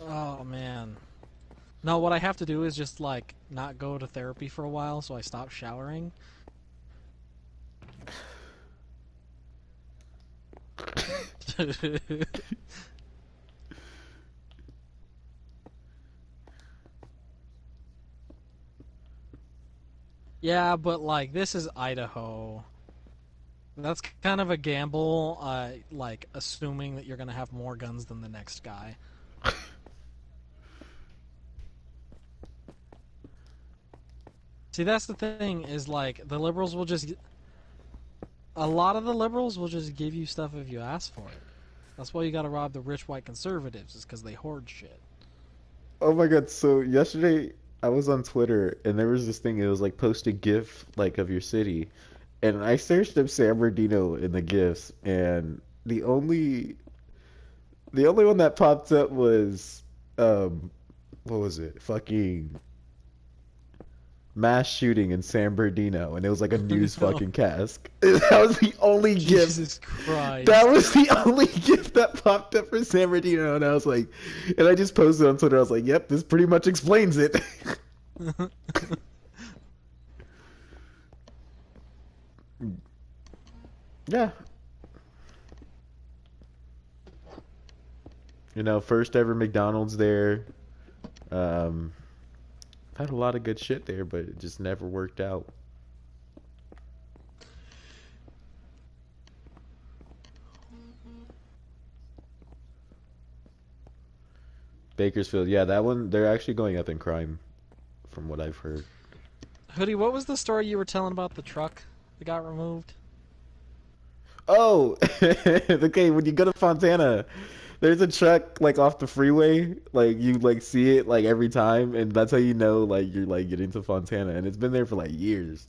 Oh man. No, what I have to do is just like not go to therapy for a while, so I stop showering. Yeah, but like this is Idaho. That's kind of a gamble, like assuming that you're gonna have more guns than the next guy. See, that's the thing is like the liberals will just a lot of the liberals will just give you stuff if you ask for it. That's why you gotta rob the rich white conservatives, is because they hoard shit. Oh my god, so yesterday I was on Twitter and there was this thing, it was like post a GIF like of your city. And I searched up San Bernardino in the GIFs and the only one that popped up was um what was it? Fucking mass shooting in San Bernardino and it was like a news No, fucking cast. That was the only GIF. Jesus That Christ. was the only GIF that popped up for San Bernardino and I was like, and I just posted on Twitter, I was like, yep, this pretty much explains it. Yeah. First ever McDonald's there. Um, I've had a lot of good shit there, but it just never worked out. Bakersfield, yeah, that one, they're actually going up in crime, from what I've heard. Hoodie, what was the story you were telling about the truck that got removed? Oh, okay, when you go to Fontana, there's a truck like off the freeway, like you like see it like every time, and that's how you know like you're like getting to Fontana, and it's been there for like years.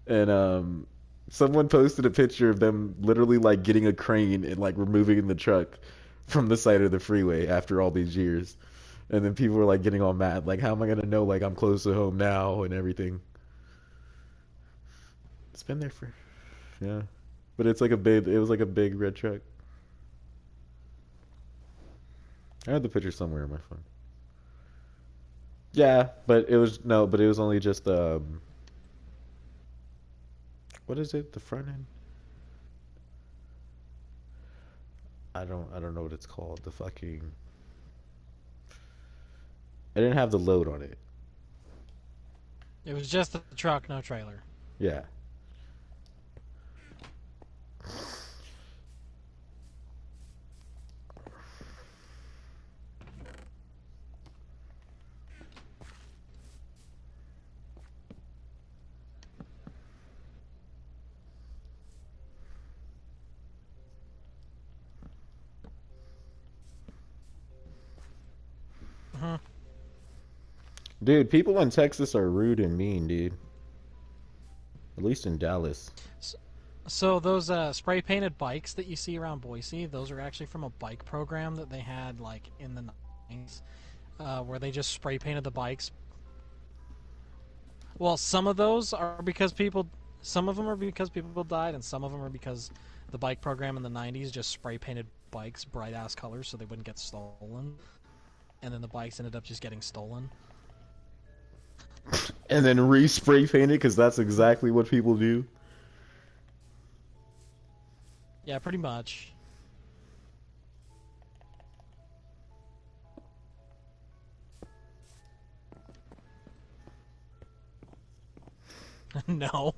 And someone posted a picture of them literally like getting a crane and like removing the truck from the side of the freeway after all these years. And then people were like getting all mad, like how am I gonna know like I'm close to home now and everything. It's been there for yeah. But it was like a big red truck. I had the picture somewhere on my phone. Yeah, but it was only just what is it? The front end? I don't know what it's called. The fucking I didn't have the load on it. It was just the truck, no trailer. Yeah. Hmm. Dude, people in Texas are rude and mean, dude. At least in Dallas. So those spray painted bikes that you see around Boise, those are actually from a bike program that they had like in the 90s, where they just spray painted the bikes. Well, some of them are because people died, and some of them are because the bike program in the 90s just spray painted bikes bright ass colors so they wouldn't get stolen, and then the bikes ended up just getting stolen. And then re-spray paint it because that's exactly what people do. Yeah, pretty much. No.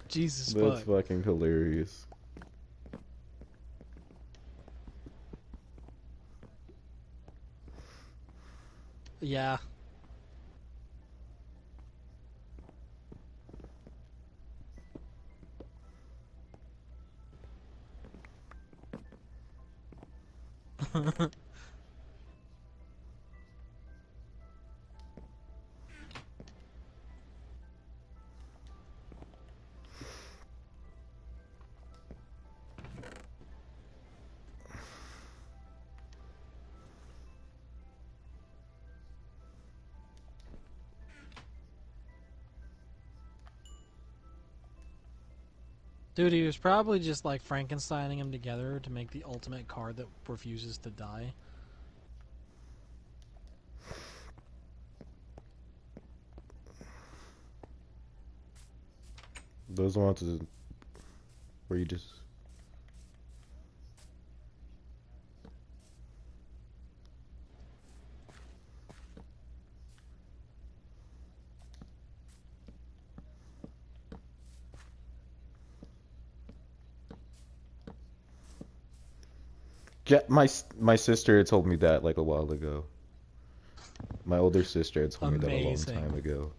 Jesus That's fuck. fucking hilarious. Yeah. Dude, he was probably just like Frankensteining them together to make the ultimate card that refuses to die. Those ones where you just. Yeah, my sister had told me that like a while ago. My older sister had told me that a long Amazing. time ago.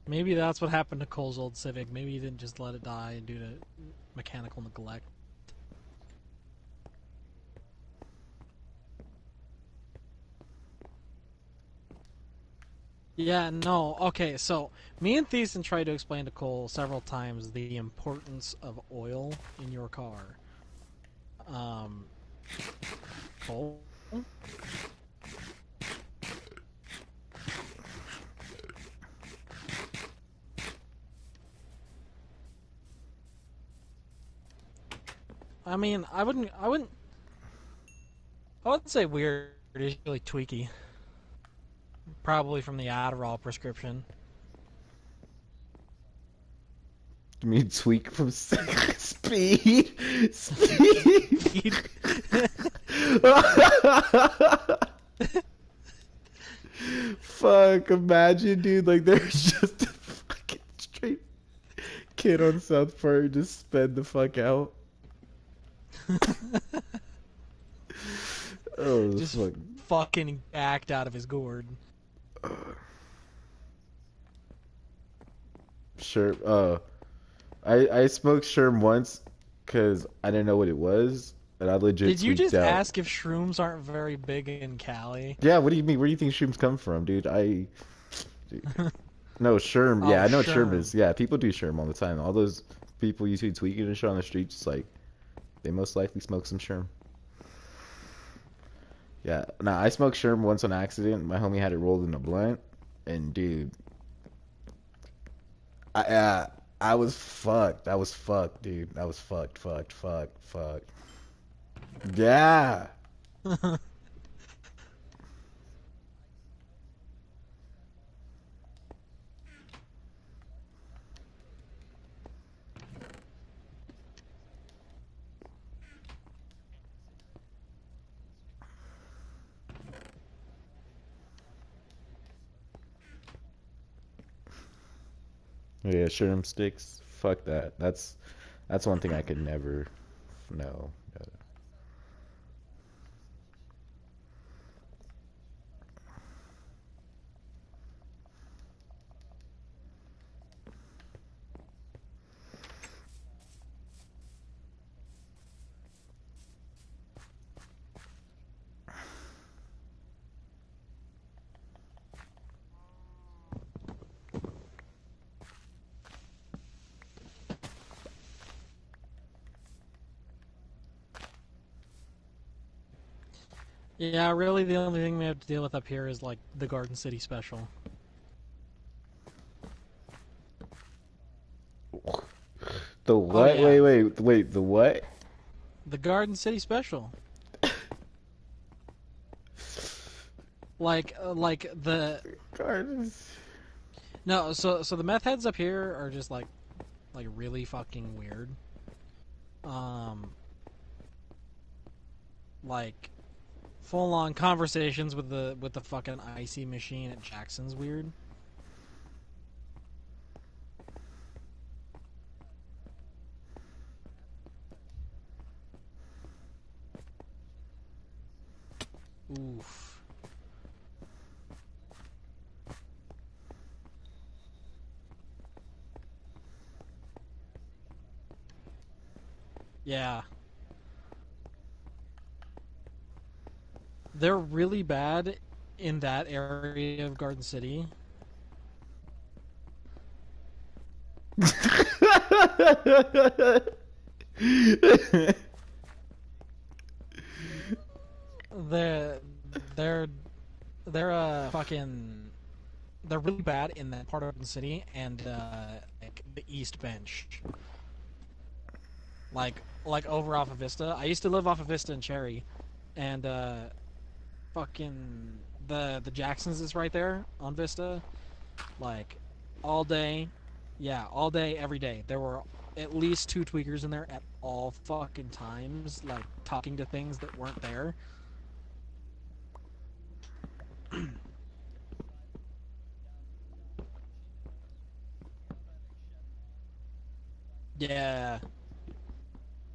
Maybe that's what happened to Cole's old Civic. Maybe he didn't just let it die due to mechanical neglect. Yeah, no. Okay, so me and Thiessen tried to explain to Cole several times the importance of oil in your car. Cole? I mean, I wouldn't say weird. It's really tweaky. Probably from the Adderall prescription. You mean tweak from speed? Speed. Fuck, imagine, dude, like there's just a fucking straight kid on South Park just sped the fuck out. Oh, Just fuck. fucking backed out of his gourd. Sure. I smoked Sherm once because I didn't know what it was, and I legit Did you tweaked just out. ask if shrooms aren't very big in Cali? Yeah, what do you mean? Where do you think shrooms come from, dude? Dude. No, Sherm. Yeah, Oh, I know what Sherm sherm. is. Yeah, people do Sherm all the time. All those people you see tweaking and shit on the streets, like, they most likely smoke some Sherm. Yeah, nah, I smoked Sherm once on accident. My homie had it rolled in a blunt, and dude, I was fucked. I was fucked, dude. I was fucked. Yeah. Yeah, Sherm sticks. Fuck that. That's one thing I could never. No. Yeah, really the only thing we have to deal with up here is like the Garden City special. The Oh what? yeah, Wait. The what? the Garden City special. Like the Gardens. no, so the meth heads up here are just like really fucking weird. Like full on conversations with the fucking icy machine at Jackson's weird. Oof. Yeah. They're really bad in that area of Garden City. They're they're fucking they're really bad in that part of the city and like the East Bench. Like over off of Vista. I used to live off of Vista and Cherry, and fucking the Jacksons is right there on Vista. Like all day, yeah, all day, every day. There were at least 2 tweakers in there at all fucking times, like talking to things that weren't there. Yeah,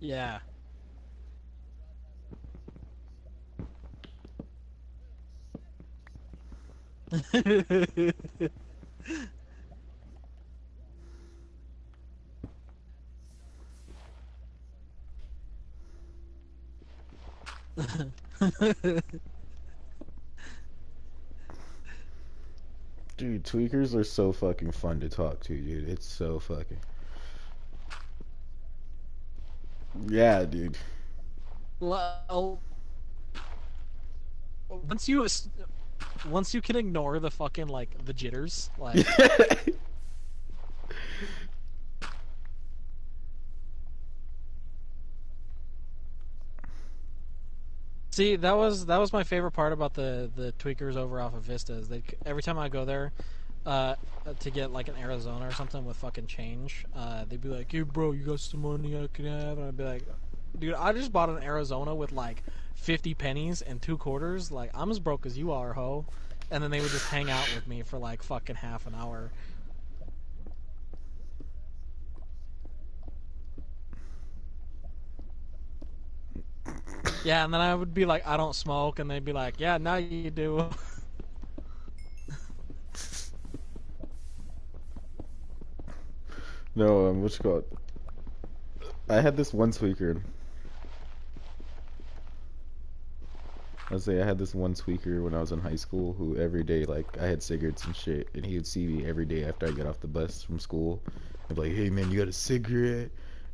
yeah. Dude, tweakers are so fucking fun to talk to, dude. It's so fucking. Yeah, dude. Well, once you once you can ignore the fucking like the jitters, like see that was my favorite part about the tweakers over off of Vista is they every time I go there to get like an Arizona or something with fucking change, they'd be like, "Hey bro, you got some money I can have?" And I'd be like, "Dude, I just bought an Arizona with like 50 pennies and 2 quarters. Like I'm as broke as you are, ho." And then they would just hang out with me for like fucking half an hour. Yeah, and then I would be like, "I don't smoke," and they'd be like, "Yeah, now you do." No, what's it called? I had this one tweaker. I had this one tweaker when I was in high school who every day, like, I had cigarettes and shit, and he would see me every day after I get off the bus from school. I'd be like, "Hey man, you got a cigarette?"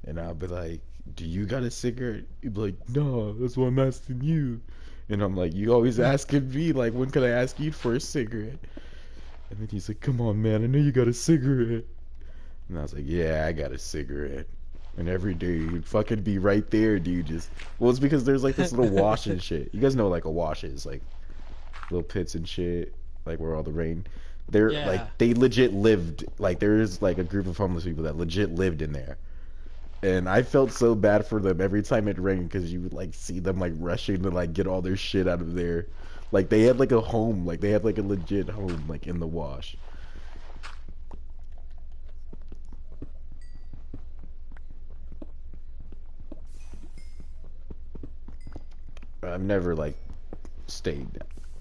And I'll be like, "Do you got a cigarette?" He'd be like, "No, that's why I'm asking you." And I'm like, "You always asking me, like, when can I ask you for a cigarette?" And then he's like, "Come on, man, I know you got a cigarette." And I was like, "Yeah, I got a cigarette." And every day he'd fucking be right there, dude. Just well, it's because there's like this little wash and shit. You guys know like a wash is like little pits and shit, like where all the rain. They're like Yeah. they legit lived. Like there's like a group of homeless people that legit lived in there. And I felt so bad for them every time it rained because you would like see them like rushing to like get all their shit out of there. Like they had like a home, like they had like a legit home, like in the wash. I've never like stayed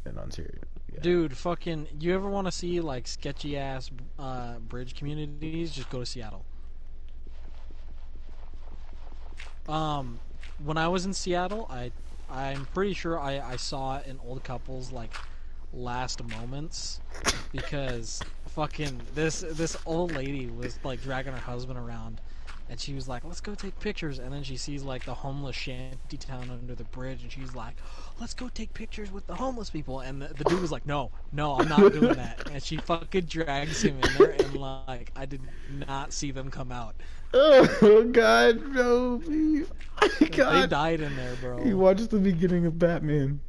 in Ontario. Yeah. Dude, fucking, you ever want to see like sketchy ass bridge communities? Just go to Seattle. Um, when I was in Seattle, I'm pretty sure I saw an old couple's like last moments because fucking this old lady was like dragging her husband around and she was like, "Let's go take pictures," and then she sees like the homeless shanty town under the bridge and she's like, "Let's go take pictures with the homeless people," and the dude was like, "No, I'm not doing that," and she fucking drags him in there and like I did not see them come out. Oh God, no, please. They God. died in there, He bro. watched the beginning of Batman.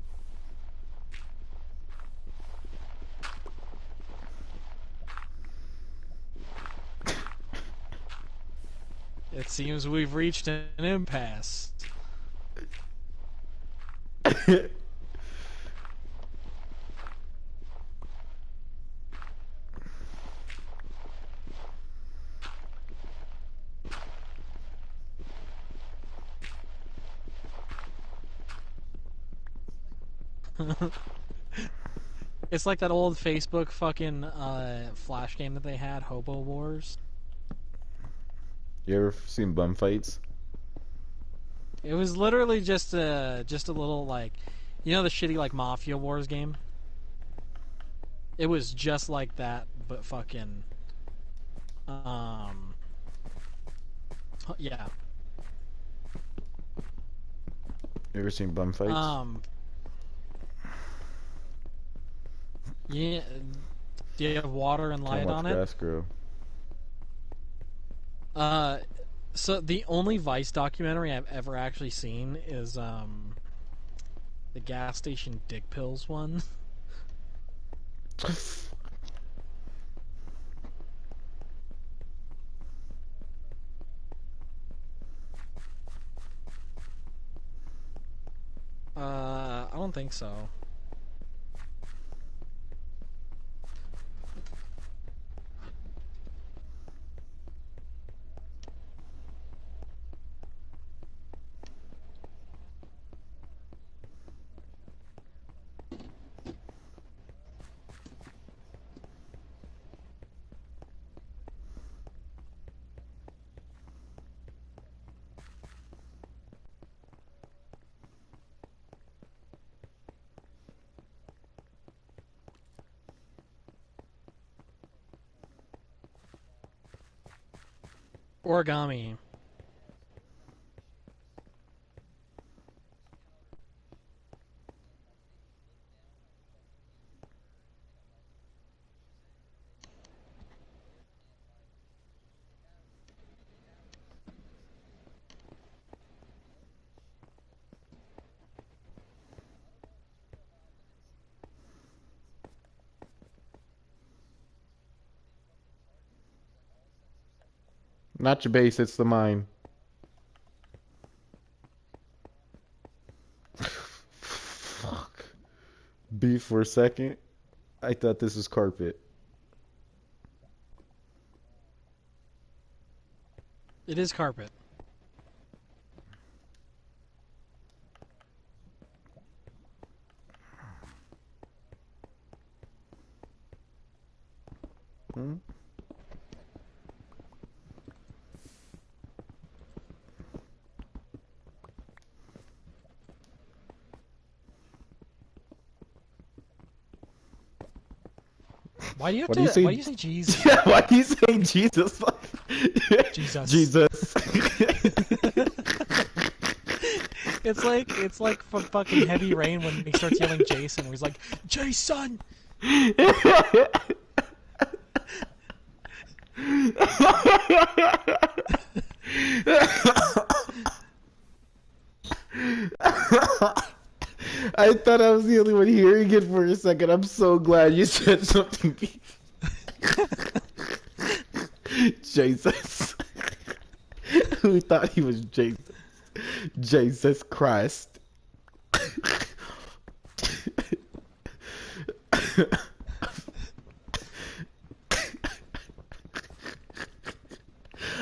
It seems we've reached an impasse. It's like that old Facebook fucking flash game that they had, Hobo Wars. You ever seen bum fights? It was literally just a little like, you know, the shitty like Mafia Wars game. It was just like that, but fucking, yeah. You ever seen bum fights? Yeah. Do you have water and light Can't watch on it? grass grow. So the only Vice documentary I've ever actually seen is the gas station dick pills one. I don't think so. Origami. Not your base, it's the mine. Fuck. Beef for a second. I thought this was carpet. It is carpet. Hmm? Why do you have Why to? do you say- Why do you say Jesus? Yeah, why are you saying Jesus? Jesus. Jesus. It's like from fucking Heavy Rain when he starts yelling Jason, where he's like, Jason. I thought I was the only one hearing it for a second. I'm so glad you said something. Jesus. Who thought he was Jesus? Jesus Christ.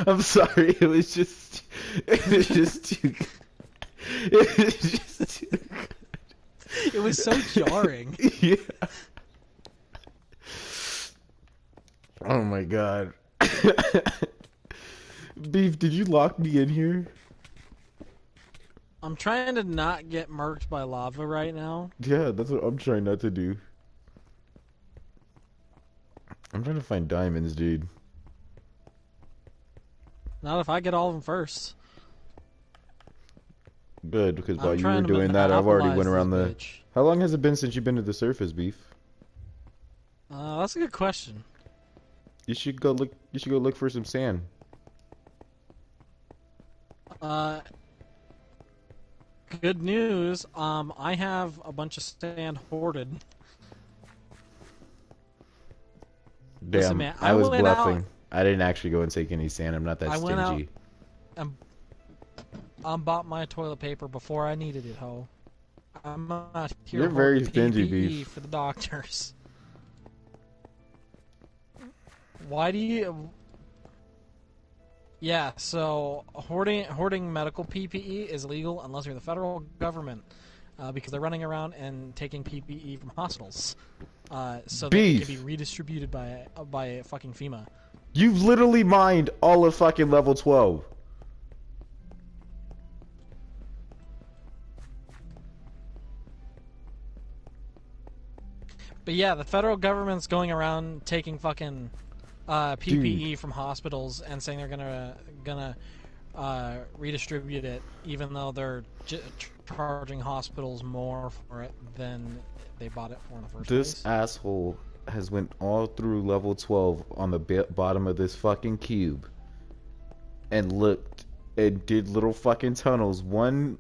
I'm sorry. It was just too. It was just too. It was so jarring. Yeah. Oh my god. Beef, did you lock me in here? I'm trying to not get murked by lava right now. Yeah, that's what I'm trying not to do. I'm trying to find diamonds, dude. Not if I get all of them first. Good, because while I'm you were trying to doing that, I've already went monopolize around this the... bitch. How long has it been since you've been to the surface, Beef? That's a good question. You should go look. You should go look for some sand. Good news. I have a bunch of sand hoarded. Damn, Listen, man, I I was went bluffing. out- I didn't actually go and take any sand. I'm not that I went stingy. and bought my toilet paper before I needed it, ho. I'm not here You're to very hoard stingy, PPE Beef. for the doctors. Why do you? Yeah, so hoarding medical PPE is illegal unless you're the federal government, because they're running around and taking PPE from hospitals, so that it Beef. can be redistributed by fucking FEMA. You've literally mined all of fucking level 12. But yeah, the federal government's going around taking fucking PPE from hospitals and saying they're gonna redistribute it, even though they're charging hospitals more for it than they bought it for in the first This place. asshole has went all through level 12 on the bottom of this fucking cube and looked and did little fucking tunnels, one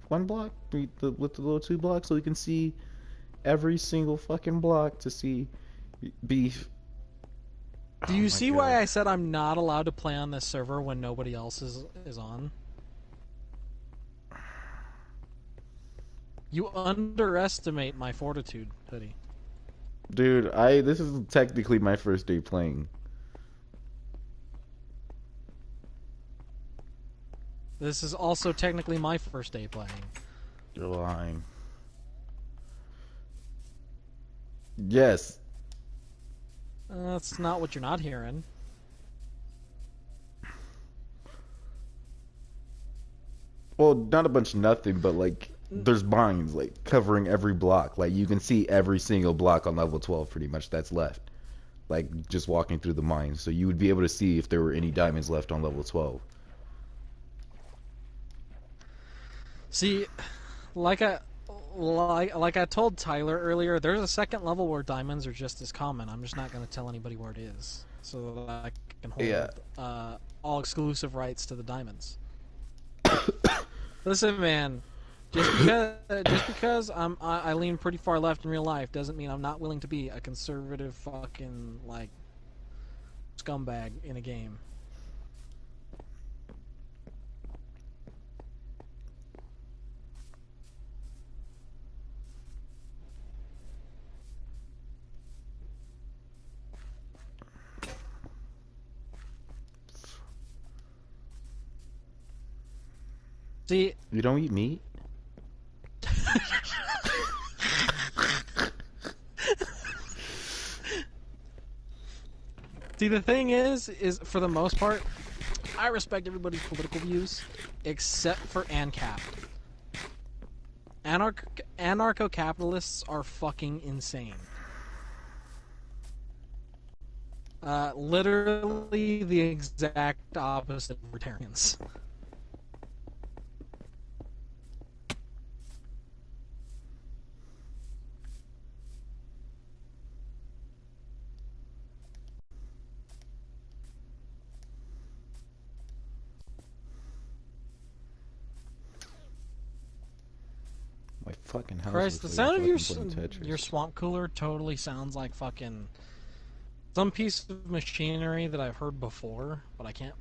block with the little 2 blocks, so you can see every single fucking block to see beef. Do you see why I said I'm not allowed to play on this server when nobody else is on? You underestimate my fortitude, Hoodie. Dude, this is technically my first day playing. This is also technically my first day playing. You're lying. Yes. That's not what you're not hearing. Well, not a bunch of nothing, but like there's mines like covering every block. Like you can see every single block on level 12 pretty much that's left. Like just walking through the mines. So you would be able to see if there were any diamonds left on level 12. See, like I told Tyler earlier, there's a second level where diamonds are just as common. I'm just not going to tell anybody where it is, so that I can hold all exclusive rights to the diamonds. Listen, man, just because I lean pretty far left in real life doesn't mean I'm not willing to be a conservative fucking like scumbag in a game. See, you don't eat meat? See, the thing is for the most part, I respect everybody's political views, except for ANCAP. Anarcho-capitalists are fucking insane. Literally the exact opposite of libertarians. My fucking house. Christ, the like sound of Tetris. your swamp cooler totally sounds like fucking some piece of machinery that I've heard before, but I can't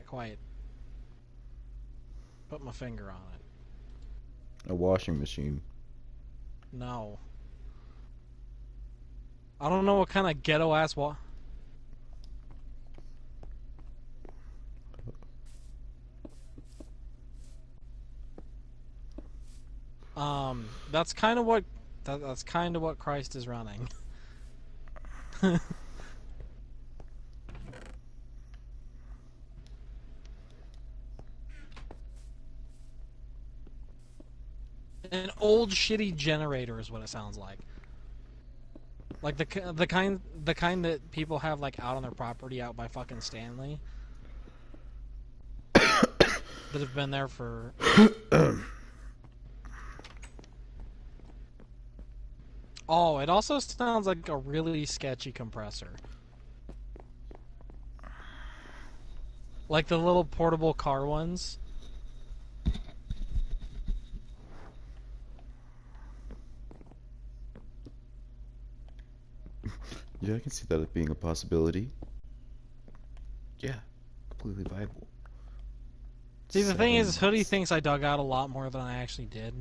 quite put my finger on it. A washing machine. No. I don't know what kind of ghetto ass that's kind of what Christ is running. An old shitty generator is what it sounds like. Like the kind that people have like out on their property out by fucking Stanley. That have been there for Oh, it also sounds like a really sketchy compressor. Like the little portable car ones. Yeah, I can see that as being a possibility. Yeah, completely viable. See, the thing is, Hoodie thinks I dug out a lot more than I actually did.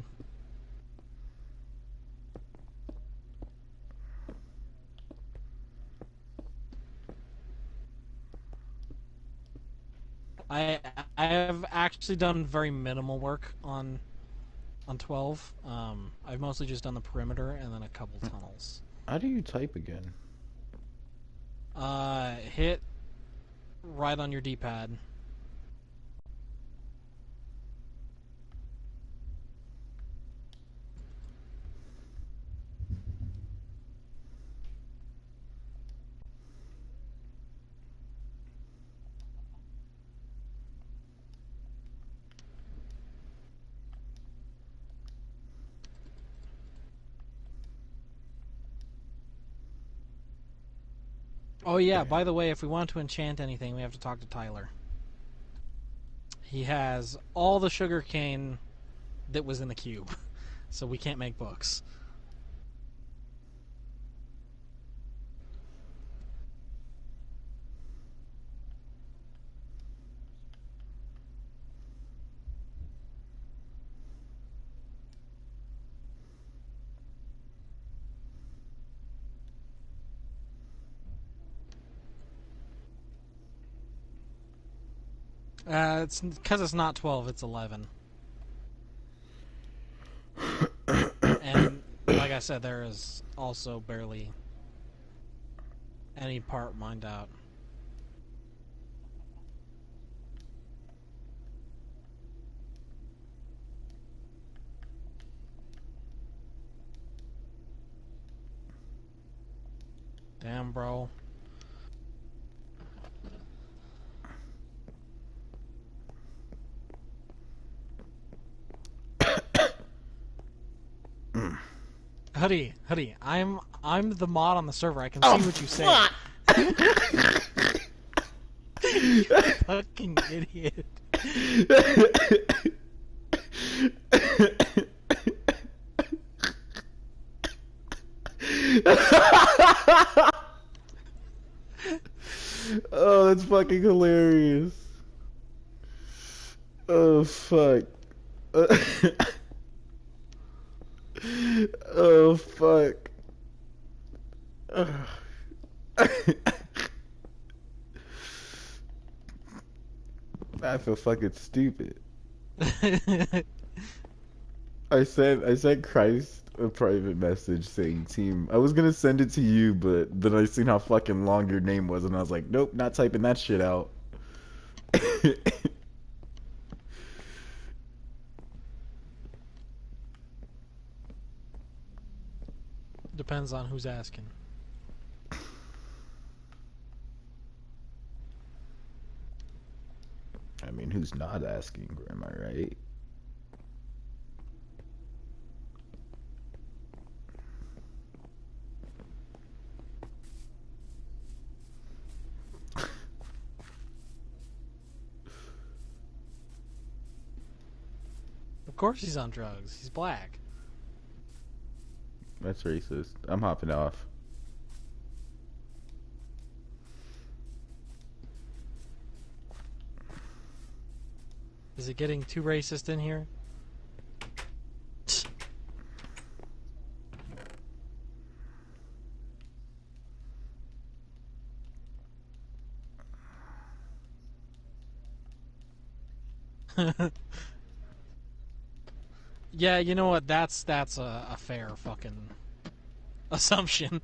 I have actually done very minimal work on 12. I've mostly just done the perimeter and then a couple tunnels. How do you type again? Hit right on your D-pad. Oh yeah, by the way, if we want to enchant anything, we have to talk to Tyler. He has all the sugar cane that was in the cube, so we can't make books. It's because it's not 12, it's 11. And like I said, there is also barely any part mined out. Damn, bro. Hoodie, I'm the mod on the server. I can see what you say. You fucking idiot. Oh, that's fucking hilarious. Oh, fuck. Oh, fuck. I feel fucking stupid. I sent Christ a private message saying team. I was gonna send it to you, but then I seen how fucking long your name was and I was like, nope, not typing that shit out. Depends on who's asking. I mean, who's not asking, am I right? Of course he's on drugs. He's black. That's racist. I'm hopping off. Is it getting too racist in here? Yeah, you know what? That's a fair fucking assumption.